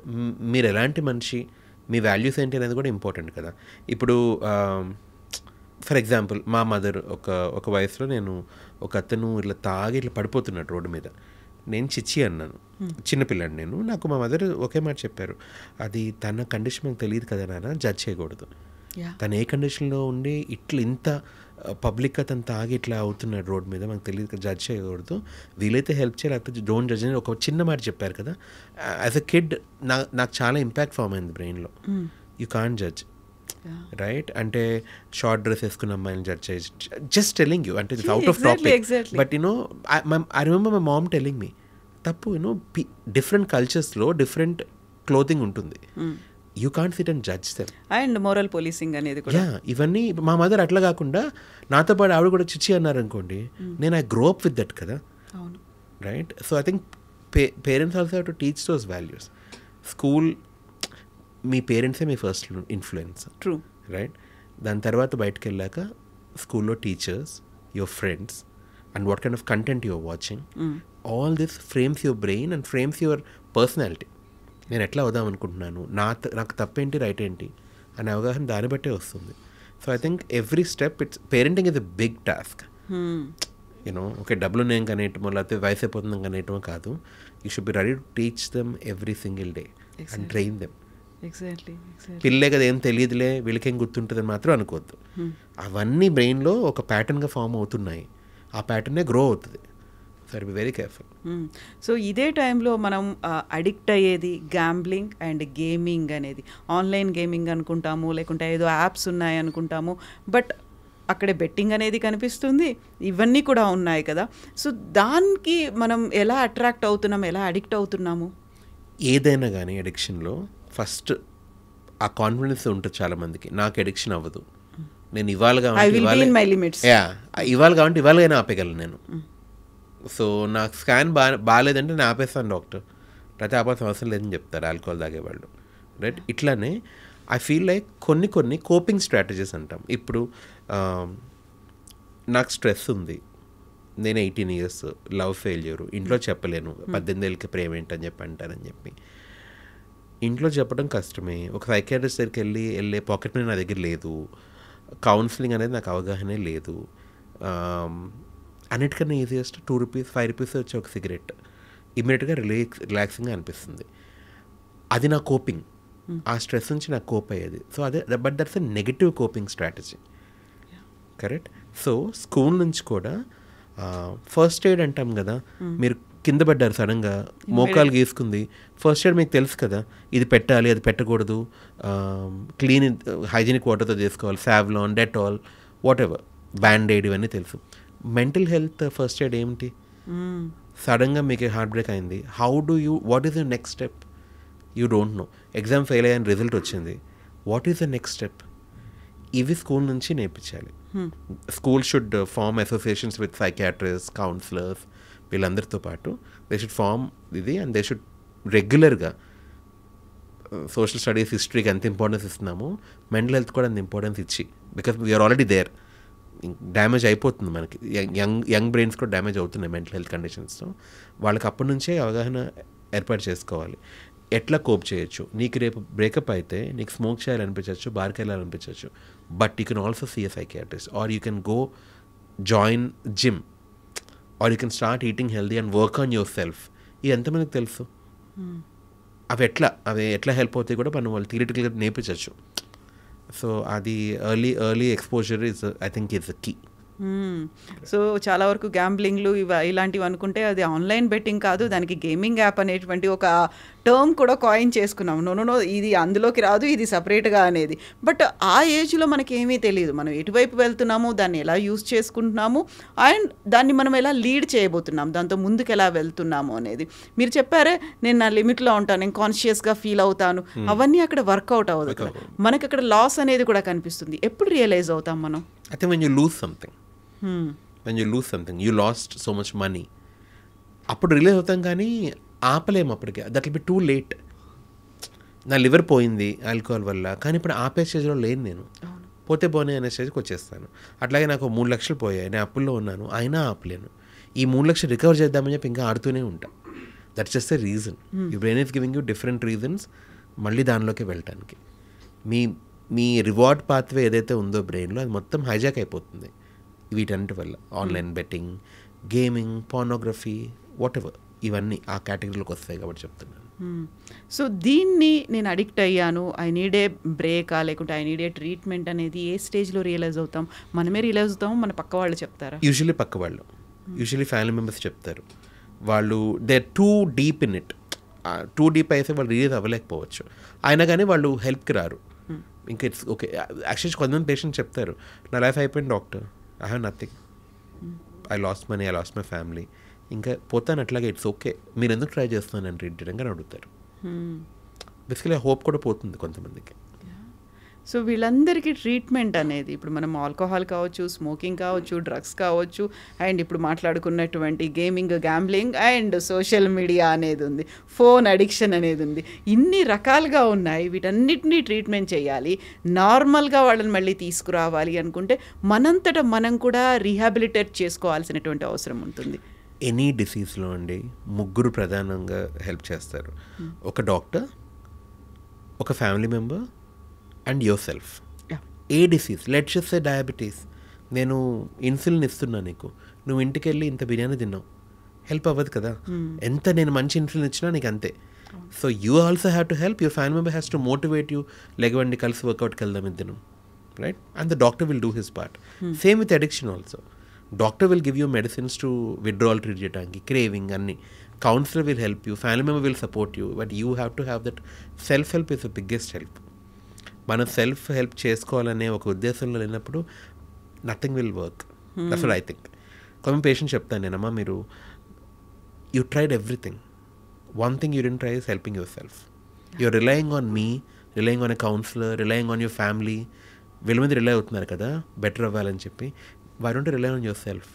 మీరు ఎలాంటి మనిషి, మీ వాల్యూస్ ఏంటి అనేది కూడా ఇంపార్టెంట్ కదా. ఇప్పుడు ఫర్ ఎగ్జాంపుల్ మా మదర్ ఒక వయసులో నేను ఒక అతను ఇట్లా తాగి ఇట్లా పడిపోతున్నాడు రోడ్డు మీద, నేను చిచ్చి అన్నాను, చిన్నపిల్లాడు నేను. నాకు మా మదర్ ఒకే మాట చెప్పారు, అది తన కండిషన్ మనకు తెలియదు కదా నాన్న, జడ్జ్ చేయకూడదు, తను ఏ కండిషన్లో ఉండి ఇంత పబ్లిక్గా తను తాగి ఇట్లా అవుతున్నాడు రోడ్ మీద, మనకు తెలియదు, జడ్జ్ చేయకూడదు, వీలైతే హెల్ప్ చేయాలి, లేకపోతే డోంట్ జడ్జ్ అని ఒక చిన్న మాట చెప్పారు కదా. యాజ్ అ కిడ్ నాకు చాలా ఇంపాక్ట్ ఫామ్ అయింది బ్రెయిన్లో. యూ కాంట్ జడ్జ్, రైట్ అంటే షార్ట్ డ్రెస్ వేసుకున్న అమ్మాయిని జడ్జ్ చేసి జస్ట్ టెలింగ్ యూ అంటే it's out of Exactly, topic exactly. But I remember my mom telling me తప్పు డిఫరెంట్ కల్చర్స్లో డిఫరెంట్ క్లోతింగ్ ఉంటుంది, you can't SIT and judge them. And moral policing అనేది కూడా యా ఇవన్నీ మా మదర్ అట్లా కాకుండా నాతో పాటు ఆవిడ కూడా చిచ్చి అన్నారు అనుకోండి, నేను I grow up with that కదా, అవును. Right? So I think parents also have to teach those values. School మీ పేరెంట్సే మీ ఫస్ట్ ఇన్ఫ్లుయెన్స్, ట్రూ. రైట్? దాని తర్వాత బయటకు వెళ్ళాక స్కూల్లో teachers, your friends and what kind of content your watching, all this frames your brain and frames your personality. నేను ఎట్లా అవుదాం అనుకుంటున్నాను, నాకు తప్పేంటి రైట్ ఏంటి అనే అవగాహన దాన్ని బట్టే వస్తుంది. So I think every step it's parenting is a big task. You know okay డబ్బులు నేను కనేయటమో లేకపోతే వయసు అయిపోతుందని కనేయటమో కాదు, you should be ready to teach them every single day and train them. Exactly. పిల్లలే కదా ఏం తెలియదులే వీళ్ళకేం గుర్తుంటుందని మాత్రం అనుకోవద్దు. అవన్నీ బ్రెయిన్లో ఒక ప్యాటర్న్గా ఫామ్ అవుతున్నాయి, ఆ ప్యాటర్నే గ్రో అవుతుంది. So be very careful. So ఇదే టైంలో మనం అడిక్ట్ అయ్యేది గ్యాంబ్లింగ్ అండ్ గేమింగ్ అనేది. ఆన్లైన్ గేమింగ్ అనుకుంటాము, లేకుంటే ఏదో యాప్స్ ఉన్నాయి అనుకుంటాము, బట్ అక్కడే బెట్టింగ్ అనేది కనిపిస్తుంది, ఇవన్నీ కూడా ఉన్నాయి కదా. సో దానికి మనం ఎలా అట్రాక్ట్ అవుతున్నాము, ఎలా అడిక్ట్ అవుతున్నాము? ఏదైనా కానీ అడిక్షన్లో ఫస్ట్ ఆ కాన్ఫిడెన్స్ ఉంటుంది చాలామందికి, నాకు అడిక్షన్ అవ్వదు, నేను ఇవాళ కాబట్టి ఇవాళగానే ఆపేయగలను నేను. సో నాకు స్కాన్ బాగాలేదంటే నేను ఆపేస్తాను డాక్టర్, లేకపోతే ఆపాల్సిన అవసరం లేదని చెప్తారు ఆల్కహాల్ తాగేవాళ్ళు, రైట్? ఇట్లానే ఐ ఫీల్ లైక్ కొన్ని కోపింగ్ స్ట్రాటజీస్ అంటాం. ఇప్పుడు నాకు స్ట్రెస్ ఉంది, నేను 18 years లవ్ ఫెయిల్యూర్, ఇంట్లో చెప్పలేను, 18 ఏళ్ళకి ప్రేమ ఏంటని చెప్పి అంటారని చెప్పి ఇంట్లో చెప్పడం కష్టమే. ఒక సైకియాట్రిస్ట్ దగ్గరికి వెళ్ళే పాకెట్ మనీ నా దగ్గర లేదు, కౌన్సిలింగ్ అనేది నాకు అవగాహనే లేదు. అన్నిటికన్నా ఈజియెస్ట్ ₹2 ₹5 వచ్చే ఒక సిగరెట్ ఇమీడియట్గా రిలాక్సింగ్గా అనిపిస్తుంది. అది నా కోపింగ్, ఆ స్ట్రెస్ నుంచి నాకు కోప్ అయ్యేది. సో అదే, but that's a negative coping strategy, correct? So school నుంచి కూడా ఫస్ట్ ఎయిడ్ అంటాం కదా, మీరు కింద పడ్డారు సడన్గా, మోకాలు గీసుకుంది, ఫస్ట్ ఎయిడ్ మీకు తెలుసు కదా, ఇది పెట్టాలి అది పెట్టకూడదు, క్లీన్ హైజీనిక్ వాటర్తో చేసుకోవాలి, Savlon, Dettol, whatever, band aid, ఇవన్నీ తెలుసు. మెంటల్ హెల్త్ ఫస్ట్ ఎయిడ్ ఏమిటి? సడన్గా మీకు హార్ట్ బ్రేక్ అయింది, how do you, what is the next step? You don't know. Exam fail అయ్యాని రిజల్ట్ వచ్చింది, what is the next step? ఇవి స్కూల్ నుంచి నేర్పించాలి. School should form associations with psychiatrist, counsellors, వీళ్ళందరితో పాటు దే షుడ్ ఫార్మ్ ఇది, అండ్ దే షుడ్ రెగ్యులర్గా సోషల్ స్టడీస్, హిస్టరీకి ఎంత ఇంపార్టెన్స్ ఇస్తున్నామో మెంటల్ హెల్త్ కూడా అంత ఇంపార్టెన్స్ ఇచ్చి, because we are already there, damage అయిపోతుంది మనకి, యంగ్ బ్రెయిన్స్ కూడా డ్యామేజ్ అవుతున్నాయి మెంటల్ హెల్త్ కండిషన్స్తో. వాళ్ళకి అప్పటి నుంచే అవగాహన ఏర్పాటు చేసుకోవాలి. ఎట్లా కోప్ చేయొచ్చు, నీకు రేపు బ్రేకప్ అయితే నీకు స్మోక్ చేయాలనిపించవచ్చు, బార్కి వెళ్ళాలనిపించవచ్చు, but you can also see a psychiatrist, or you can go join gym, or you can start eating healthy and work on yourself. ఇది ఎంతమందికి తెలుసు? అవి ఎట్లా హెల్ప్ అవుతాయి కూడా మనం వాళ్ళు థియరిటికల్గా నేర్పించవచ్చు. సో అది early exposure is I think is the key. So చాలా వరకు గ్యాంబ్లింగ్లు ఇలాంటివి అనుకుంటే అది ఆన్లైన్ బెట్టింగ్ కాదు, దానికి గేమింగ్ యాప్ అనేటువంటి ఒక టర్మ్ కూడా కాయిన్ చేసుకున్నాం. నో ఇది అందులోకి రాదు, ఇది సపరేట్గా అనేది. బట్ ఆ ఏజ్లో మనకి ఏమీ తెలియదు, మనం ఎటువైపు వెళ్తున్నాము, దాన్ని ఎలా యూజ్ చేసుకుంటున్నాము, అండ్ దాన్ని మనం ఎలా లీడ్ చేయబోతున్నాం, దాంతో ముందుకు ఎలా వెళ్తున్నాము అనేది. మీరు చెప్పారే, నేను నా లిమిట్లో ఉంటాను, నేను కాన్షియస్గా ఫీల్ అవుతాను, అవన్నీ అక్కడ వర్కౌట్ అవ్వదు. మనకి అక్కడ లాస్ అనేది కూడా కనిపిస్తుంది. ఎప్పుడు రియలైజ్ అవుతాం మనం? I think when you lose something, you lost so much money, అప్పుడు రిలీజ్ అవుతాం కానీ ఆపలేము అప్పటికే, that will be too late. నా లివర్ పోయింది ఆల్కహాల్ వల్ల, కానీ ఇప్పుడు ఆపే స్టేజ్లో లేను, నేను పోతే పోనే అనే స్టేజ్కి వచ్చేస్తాను. అట్లాగే నాకు 3 లక్షలు పోయాయి, నేను అప్పుల్లో ఉన్నాను, అయినా ఆపలేను. ఈ 3 లక్షలు రికవర్ చేద్దామని చెప్పి ఇంకా ఆడుతూనే ఉంటా. That's just a reason. You brain is giving you different reasons మళ్ళీ దానిలోకి వెళ్ళటానికి. మీ రివార్డ్ పాత్వే ఏదైతే ఉందో బ్రెయిన్లో, అది మొత్తం హైజాక్ అయిపోతుంది వీటన్నిటి వల్ల. Online betting, gaming, pornography, what ever, ఇవన్నీ ఆ కేటగిరీలోకి వస్తాయి కాబట్టి చెప్తున్నాను. సో దీన్ని నేను అడిక్ట్ అయ్యాను, ఐ నీడ్ ఏ బ్రేకా, లేకుంటే ఐ నీడ్ ఏ ట్రీట్మెంట్ అనేది ఏ స్టేజ్లో రియలైజ్ అవుతాం? మనమే రియలైజ్ అవుతాము, మన పక్క వాళ్ళు చెప్తారా? యూజువల్లీ పక్క వాళ్ళు, యూజువల్లీ ఫ్యామిలీ మెంబర్స్ చెప్తారు. వాళ్ళు they are too deep in it. Too deep అయితే వాళ్ళు రియలైజ్ అవ్వలేకపోవచ్చు, అయినా కానీ వాళ్ళు హెల్ప్కి రారు. ఇంకా ఇట్స్ ఓకే. యాక్చువల్లీ కొంతమంది పేషెంట్స్ చెప్తారు, నా లైఫ్ అయిపోయింది doctor, I have nothing, I last money, I lost my family, ఇంకా పోతాను అట్లాగే, ఇట్స్ ఓకే, మీరు ఎందుకు ట్రై చేస్తున్నాను ట్రీట్ చేయడానికి అని అడుగుతారు. బేసికలీ హోప్ కూడా పోతుంది కొంతమందికి. సో వీళ్ళందరికీ ట్రీట్మెంట్ అనేది ఇప్పుడు మనం ఆల్కహాల్ కావచ్చు, స్మోకింగ్ కావచ్చు, డ్రగ్స్ కావచ్చు, అండ్ ఇప్పుడు మాట్లాడుకున్నటువంటి gaming, gambling and social media అనేది ఉంది, ఫోన్ అడిక్షన్ అనేది ఉంది, ఇన్ని రకాలుగా ఉన్నాయి. వీటన్నిటినీ ట్రీట్మెంట్ చేయాలి, నార్మల్గా వాళ్ళని మళ్ళీ తీసుకురావాలి అనుకుంటే మనంతటా మనం కూడా రీహాబిలిటేట్ చేసుకోవాల్సినటువంటి అవసరం ఉంటుంది. ఎనీ డిసీజ్లో అండి ముగ్గురు ప్రధానంగా హెల్ప్ చేస్తారు. ఒక డాక్టర్, ఒక family member and your self. A disease, let's just say diabetes, నేను ఇన్సులిన్ ఇస్తున్నా నీకు, నువ్వు ఇంటికి వెళ్ళి ఇంత బిర్యానీ తిన్నావు, హెల్ప్ అవ్వదు కదా. ఎంత నేను మంచి ఇన్సులిన్ ఇచ్చినా నీకు అంతే. So you also have to help, your family member has to motivate you, లెగవండి కలిసి వర్కౌట్కి వెళ్దాం ఇద్దరం, right? And the doctor will do his part. Same with addiction also. Doctor will give you medicines to withdrawal treat చేయడానికి, క్రేవింగ్ అన్ని. Counsellor will help you, family member will support you, but you have to have that self help is the biggest help. మనం సెల్ఫ్ హెల్ప్ చేసుకోవాలనే ఒక ఉద్దేశంలో లేనప్పుడు nothing will work. That's what I think. కొంచెం పేషెంట్ చెప్తాను నేనమ్మా, మీరు you tried everything, one thing you don't try is helping yourself. You're relying on me, relying on a counsellor, relying on your family, వీళ్ళ మీద రిలై అవుతున్నారు కదా బెటర్ అవ్వాలని చెప్పి. Why don't rely on yourself?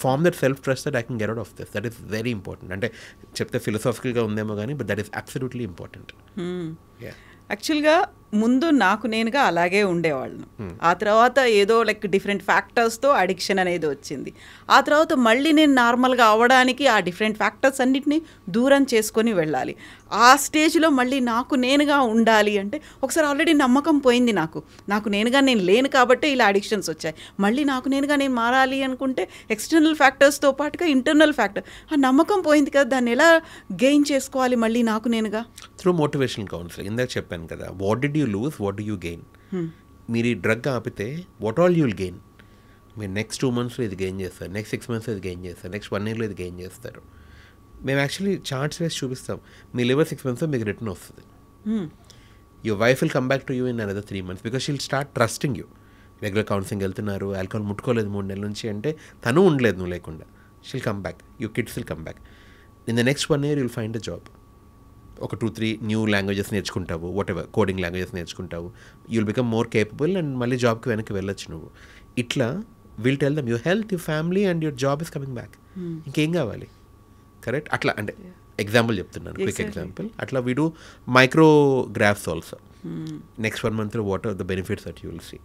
Form that self trust that I can get out of this. That is very important. అంటే చెప్తే ఫిలసాఫికల్గా ఉందేమో కానీ, but that is absolutely important. యాక్చువల్గా ముందు నాకు నేనుగా అలాగే ఉండేవాళ్ళను. ఆ తర్వాత ఏదో లైక్ డిఫరెంట్ ఫ్యాక్టర్స్తో అడిక్షన్ అనేది వచ్చింది. ఆ తర్వాత మళ్ళీ నేను నార్మల్గా అవ్వడానికి ఆ డిఫరెంట్ ఫ్యాక్టర్స్ అన్నిటినీ దూరం చేసుకొని వెళ్ళాలి. ఆ స్టేజ్లో మళ్ళీ నాకు నేనుగా ఉండాలి అంటే ఒకసారి ఆల్రెడీ నమ్మకం పోయింది. నాకు నేనుగా నేను లేను కాబట్టి ఇలా అడిక్షన్స్ వచ్చాయి. మళ్ళీ నాకు నేనుగా నేను మారాలి అనుకుంటే ఎక్స్టర్నల్ ఫ్యాక్టర్స్తో పాటుగా ఇంటర్నల్ ఫ్యాక్టర్, ఆ నమ్మకం పోయింది కదా, దాన్ని ఎలా గెయిన్ చేసుకోవాలి మళ్ళీ నాకు నేనుగా? Through motivational counselling. ఇందాక చెప్పాను కదా, what did you lose, what do you gain. మీరు ఈ డ్రగ్ ఆపితే వాట్ ఆల్ యూల్ గెయిన్. మీరు నెక్స్ట్ 2 monthsలో ఇది గెయిన్ చేస్తారు, నెక్స్ట్ 6 monthsలో ఇది గెయిన్ చేస్తారు, నెక్స్ట్ 1 yearలో ఇది గెయిన్ చేస్తారు. మేము యాక్చువల్లీ చార్ట్స్ వేసి చూపిస్తాం. మీ లివర్ 6 monthsలో మీకు రిటర్న్ వస్తుంది. Your wife will come back to you in another 3 months because she'll start trusting you. Regular counselling వెళ్తున్నారు, ఆల్కహాల్ ముట్టుకోలేదు 3 నెలల నుంచి అంటే తను ఉండలేదు నువ్వు లేకుండా. She'll come back, your kids will come back. In the next 1 year you'll find a job. ఒక 2-3 న్యూ లాంగ్వేజెస్ నేర్చుకుంటావు, వాట్ ఎవర్ కోడింగ్ లాంగ్వేజెస్ నేర్చుకుంటావు, you'll become more capable and మళ్ళీ జాబ్కి వెనక్కి వెళ్ళొచ్చు నువ్వు. ఇట్లా will tell them your health, your family and your job is coming back. ఇంకేం కావాలి? కరెక్ట్. అట్లా అంటే ఎగ్జాంపుల్ చెప్తున్నాను, క్విక్ ఎగ్జాంపుల్. అట్లా we do micrographs also. Next 1 monthలో what are the benefits that you will see,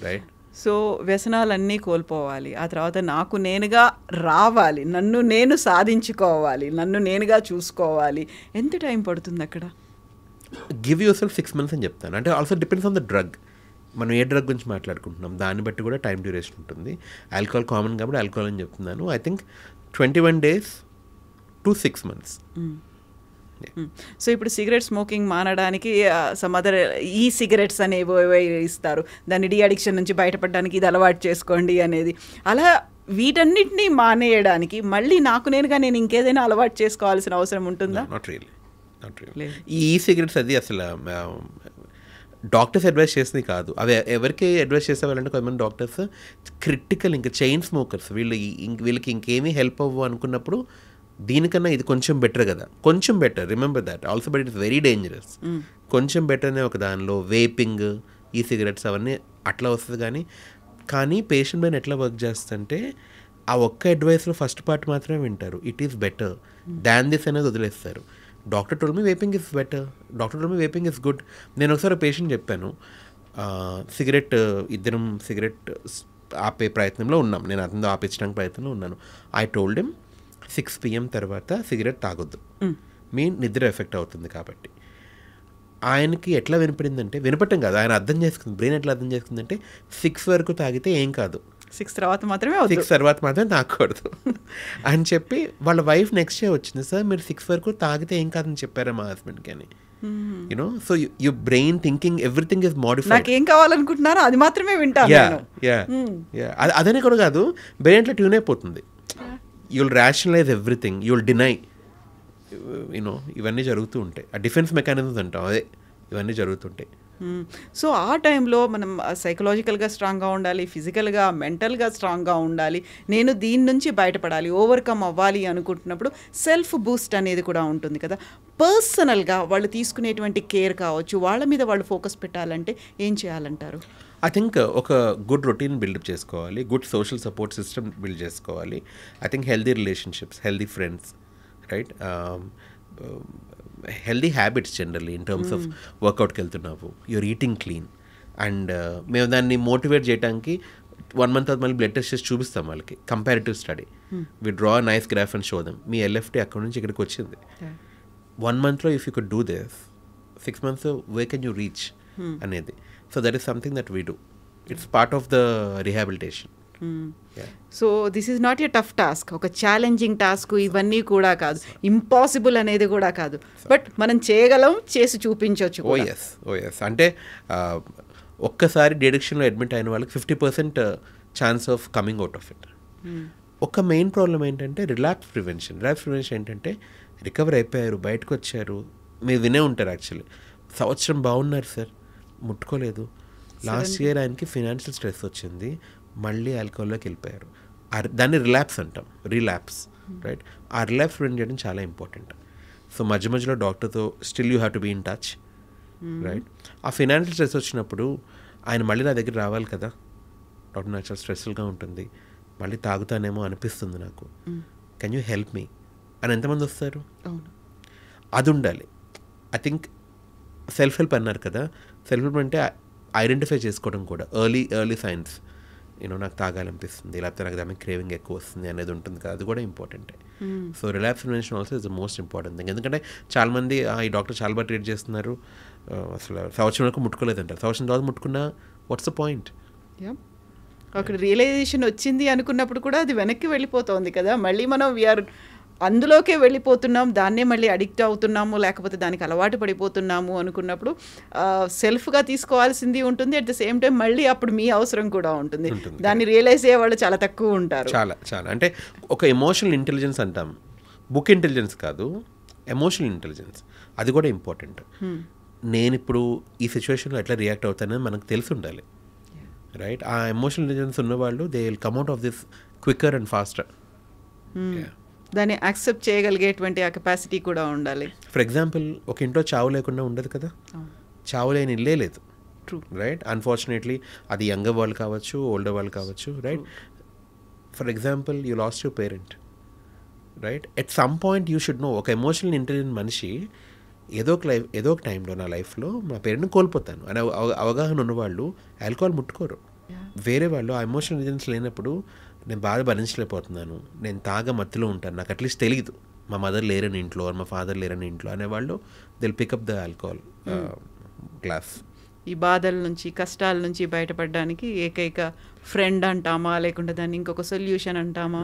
right? So వ్యసనాలన్నీ కోల్పోవాలి, ఆ తర్వాత నాకు నేనుగా రావాలి, నన్ను నేను సాధించుకోవాలి, నన్ను నేనుగా చూసుకోవాలి. ఎంత టైం పడుతుంది అక్కడ? గివ్ యువర్ సెల్ఫ్ 6 months అని చెప్తాను. అంటే also depends on the drug. మనం ఏ డ్రగ్ గురించి మాట్లాడుకుంటున్నాం దాన్ని బట్టి కూడా టైం డ్యూరేషన్ ఉంటుంది. ఆల్కహాల్ కామన్ కాబట్టి ఆల్కహాల్ అని చెప్తున్నాను. I think 21 days to 6 months. So ఇప్పుడు సిగరెట్ స్మోకింగ్ మానడానికి సమ్ అదర్ ఈ సిగరెట్స్ అనేవి ఇస్తారు, దాన్ని డీ అడిక్షన్ నుంచి బయటపడడానికి ఇది అలవాటు చేసుకోండి అనేది. అలా వీటన్నిటినీ మానేయడానికి మళ్ళీ నాకు నేనుగా నేను ఇంకేదైనా అలవాటు చేసుకోవాల్సిన అవసరం ఉంటుందా? Not really. ఈ సిగరెట్స్ అది అసలు డాక్టర్స్ అడ్వైస్ చేసింది కాదు. అవి ఎవరికి అడ్వైస్ చేసేవాళ్ళంటే కొంతమంది డాక్టర్స్ క్రిటికల్ ఇంకా చైన్ స్మోకర్స్, వీళ్ళకి ఇంకేమీ హెల్ప్ అవ్వు అనుకున్నప్పుడు దీనికన్నా ఇది కొంచెం బెటర్ కదా, కొంచెం better, remember that also, but it's very dangerous. కొంచెం బెటర్ అనే ఒక దానిలో వేపింగ్, ఈ సిగరెట్స్ అవన్నీ అట్లా వస్తుంది. కానీ పేషెంట్ పైన ఎట్లా వర్క్ చేస్తుంటే ఆ ఒక్క అడ్వైస్లో ఫస్ట్ పార్ట్ మాత్రమే వింటారు, it is better than this అనేది వదిలేస్తారు. Doctor told me vaping is better, doctor told me vaping is good. నేను ఒకసారి పేషెంట్ చెప్పాను, ఇద్దరం సిగరెట్ ఆపే ప్రయత్నంలో ఉన్నాం, నేను అతనితో ఆపించడానికి ప్రయత్నంలో ఉన్నాను. ఐ టోల్డ్ హిమ్ 6 PM తర్వాత సిగరెట్ తాగొద్దు, మీ నిద్ర ఎఫెక్ట్ అవుతుంది కాబట్టి. ఆయనకి ఎట్లా వినపడిందంటే, వినపడటం కాదు, ఆయన అర్థం చేసుకుంది, బ్రెయిన్ ఎట్లా అర్థం చేసుకుందంటే 6 వరకు తాగితే ఏం కాదు, 6 తర్వాత మాత్రమే, 6 తర్వాత మాత్రమే తాగకూడదు అని చెప్పి వాళ్ళ వైఫ్ నెక్స్ట్ డే వచ్చింది, సార్ మీరు 6 వరకు తాగితే ఏం కాదని చెప్పారా మా హస్బెండ్కి అని. You know, so your brain thinking everything is modified. నాకు ఏం కావాలనుకుంటున్నారో అది మాత్రమే వింటాను. అదనే కూడా కాదు, బ్రెయిన్ అట్లా ట్యూన్ అయిపోతుంది. యుల్ ర్యాషనలైజ్ ఎవ్రీథింగ్, యుల్ డినై, ఇవన్నీ జరుగుతూ ఉంటాయి. ఆ డిఫెన్స్ మెకానిజమ్స్ అంటాం, అదే ఇవన్నీ జరుగుతుంటాయి. సో ఆ టైంలో మనం సైకలాజికల్గా స్ట్రాంగ్గా ఉండాలి, ఫిజికల్గా మెంటల్గా స్ట్రాంగ్గా ఉండాలి, నేను దీని నుంచి బయటపడాలి, ఓవర్కమ్ అవ్వాలి అనుకుంటున్నప్పుడు సెల్ఫ్ బూస్ట్ అనేది కూడా ఉంటుంది కదా. పర్సనల్గా వాళ్ళు తీసుకునేటువంటి కేర్ కావచ్చు, వాళ్ళ మీద వాళ్ళు ఫోకస్ పెట్టాలంటే ఏం చేయాలంటారు? ఐ థింక్ ఒక గుడ్ రొటీన్ బిల్డప్ చేసుకోవాలి, good social support system build చేసుకోవాలి. I think healthy relationships, healthy friends, right, healthy habits generally in terms of వర్కౌట్కి వెళ్తున్నావు, యూర్ ఈటింగ్ క్లీన్. అండ్ మేము దాన్ని మోటివేట్ చేయడానికి 1 month మళ్ళీ బ్లడ్ టెస్ట్ చేసి చూపిస్తాం వాళ్ళకి, comparative study. We draw nice graph and show them, మీ ఎల్ఎఫ్టీ అక్కడ నుంచి ఇక్కడికి వచ్చింది. 1 monthలో if you could do this, 6 months where can you reach అనేది. So that is something that we do. It's part of the rehabilitation. So this is not a tough task, ఒక ఛాలెంజింగ్ టాస్క్ ఇవన్నీ కూడా కాదు, ఇంపాసిబుల్ అనేది కూడా కాదు, బట్ మనం చేయగలం, చేసి చూపించవచ్చు. ఓఎస్ అంటే ఒక్కసారి డిడక్షన్లో అడ్మిట్ అయిన వాళ్ళకి 50% chance of coming out of it. ఒక మెయిన్ ప్రాబ్లం ఏంటంటే రిలాప్స్ ప్రివెన్షన్. రిలాప్స్ ప్రివెన్షన్ ఏంటంటే రికవర్ అయిపోయారు, బయటకు వచ్చారు, మీరు వినే ఉంటారు యాక్చువల్లీ, సంవత్సరం బాగున్నారు సార్, ముట్టుకోలేదు, లాస్ట్ ఇయర్ ఆయనకి ఫినాన్షియల్ స్ట్రెస్ వచ్చింది, మళ్ళీ ఆల్కహాల్లోకి వెళ్ళిపోయారు. దాన్ని రిలాప్స్ అంటాం, రిలాప్స్, రైట్. ఆ రిలాప్స్ ప్రివెంట్ చేయడం చాలా ఇంపార్టెంట్. సో మధ్య మధ్యలో డాక్టర్తో still you have to be in touch, right. ఆ ఫినాన్షియల్ స్ట్రెస్ వచ్చినప్పుడు ఆయన మళ్ళీ నా దగ్గర రావాలి కదా, డాక్టర్ నాకు చాలా స్ట్రెస్ఫుల్గా ఉంటుంది, మళ్ళీ తాగుతానేమో అనిపిస్తుంది నాకు, కెన్ యూ హెల్ప్ మీ అని ఎంతమంది వస్తారు? అది ఉండాలి. ఐ థింక్ సెల్ఫ్ హెల్ప్ అన్నారు కదా, సెల్ఫ్ హెల్ప్ అంటే ఐడెంటిఫై చేసుకోవడం కూడా, ఎర్లీ సైన్స్, నాకు తాగాలనిపిస్తుంది, లేకపోతే నాకు దాని క్రేవింగ్ ఎక్కువ వస్తుంది అనేది ఉంటుంది కదా, అది కూడా ఇంపార్టెంటే. So relapse prevention also is the most important thing. ఎందుకంటే చాలామంది ఈ డాక్టర్ చాలా బాగా ట్రీట్ చేస్తున్నారు, అసలు సంవత్సరం వరకు ముట్టుకోలేదంటారు, సంవత్సరం తర్వాత ముట్టుకున్నా వాట్స్ ద పాయింట్? అక్కడ రియలైజేషన్ వచ్చింది అనుకున్నప్పుడు కూడా అది వెనక్కి వెళ్ళిపోతుంది కదా, మళ్ళీ మనం వీఆర్ అందులోకే వెళ్ళిపోతున్నాం, దాన్నే మళ్ళీ అడిక్ట్ అవుతున్నాము, లేకపోతే దానికి అలవాటు పడిపోతున్నాము అనుకున్నప్పుడు సెల్ఫ్గా తీసుకోవాల్సింది ఉంటుంది. అట్ ద సేమ్ టైం మళ్ళీ అప్పుడు మీ అవసరం కూడా ఉంటుంది. దాన్ని రియలైజ్ అయ్యే వాళ్ళు చాలా తక్కువ ఉంటారు. చాలా చాలా అంటే ఒక ఎమోషనల్ ఇంటెలిజెన్స్ అంటాం, బుక్ ఇంటెలిజెన్స్ కాదు, ఎమోషనల్ ఇంటెలిజెన్స్, అది కూడా ఇంపార్టెంట్. నేను ఇప్పుడు ఈ సిచ్యువేషన్లో ఎట్లా రియాక్ట్ అవుతానని మనకు తెలిసి ఉండాలి, రైట్. ఆ ఎమోషనల్ ఇంటెలిజెన్స్ ఉన్నవాళ్ళు they will come out of this quicker and faster. దాన్ని యాక్సెప్ట్ చేయగలిగేటువంటి ఆ కెపాసిటీ కూడా ఉండాలి. ఫర్ ఎగ్జాంపుల్ ఒక ఇంట్లో చావు లేకుండా ఉండదు కదా, చావు లేని ఇల్లే లేదు, రైట్. అన్ఫార్చునేట్లీ అది యంగర్ వాళ్ళు కావచ్చు, ఓల్డర్ వాళ్ళు కావచ్చు, right. For example you lost your parent, right. At some point you should know, ఒక ఎమోషనల్ ఇంటెలిజెంట్ మనిషి ఏదో ఒక టైంలో నా లైఫ్లో మా పేరెంట్ని కోల్పోతాను అనే అవగాహన ఉన్నవాళ్ళు ఆల్కహాల్ ముట్టుకోరు. వేరే వాళ్ళు ఆ ఎమోషనల్ ఇంటెలిజెన్స్ లేనప్పుడు నేను బాగా భరించలేకపోతున్నాను, నేను తాగా మత్తులో ఉంటాను, నాకు అట్లీస్ట్ తెలియదు మా మదర్ లేరని ఇంట్లో, మా ఫాదర్ లేరని ఇంట్లో అనేవాళ్ళు they'll pick up the alcohol glass. ఈ బాధల నుంచి, కష్టాల నుంచి బయటపడడానికి ఏకైక ఫ్రెండ్ అంటామా, లేకుంటే దాన్ని ఇంకొక సొల్యూషన్ అంటామా,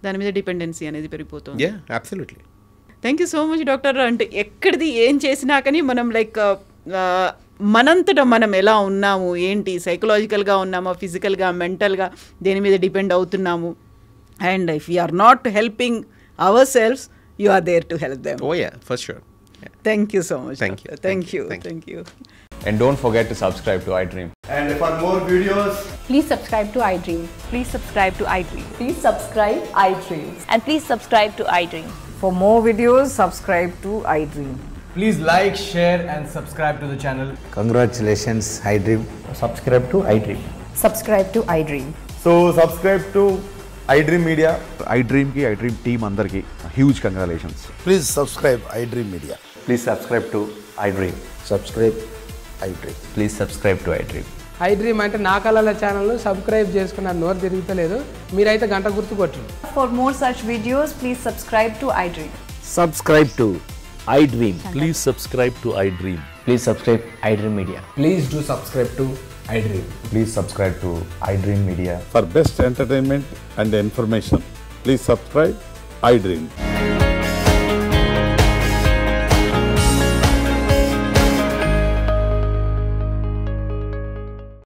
దాని మీద డిపెండెన్సీ అనేది పెరిగిపోతుంది. Absolutely. Thank you so much doctor. అంటే ఎక్కడిది ఏం చేసినా కానీ మనం లైక్ మనంతటా మనం ఎలా ఉన్నాము, ఏంటి, సైకలాజికల్గా ఉన్నామా, ఫిజికల్గా, మెంటల్గా దేని మీద డిపెండ్ అవుతున్నాము, and if you are not helping ourselves you are there to help them. Oh yeah, for sure. Thank you so much. Thank you. Thank you. And don't forget to subscribe to iDream. And for more videos, Please subscribe to iDream. Please subscribe to iDream. Please subscribe iDream. And please subscribe to iDream. For more videos, subscribe to iDream. please like, share and subscribe to the channel. Congratulations, iDream. Subscribe to iDream. Subscribe to iDream. So subscribe to iDream Media. iDream ki iDream team andarki huge congratulations. Please subscribe iDream Media. Please subscribe to iDream. Subscribe iDream. Please subscribe to iDream. iDream అంటే నా కళల ఛానల్ను సబ్స్క్రైబ్ చేసుకున్న నోరు తిరుగుతలేదు, మీరైతే గంట గుర్తు కొట్టండి. For more such videos, please subscribe to iDream. Subscribe to iDream. Please subscribe to iDream. Please subscribe iDream Media. Please do subscribe to iDream. Please subscribe to iDream Media. For best entertainment and information, please subscribe iDream.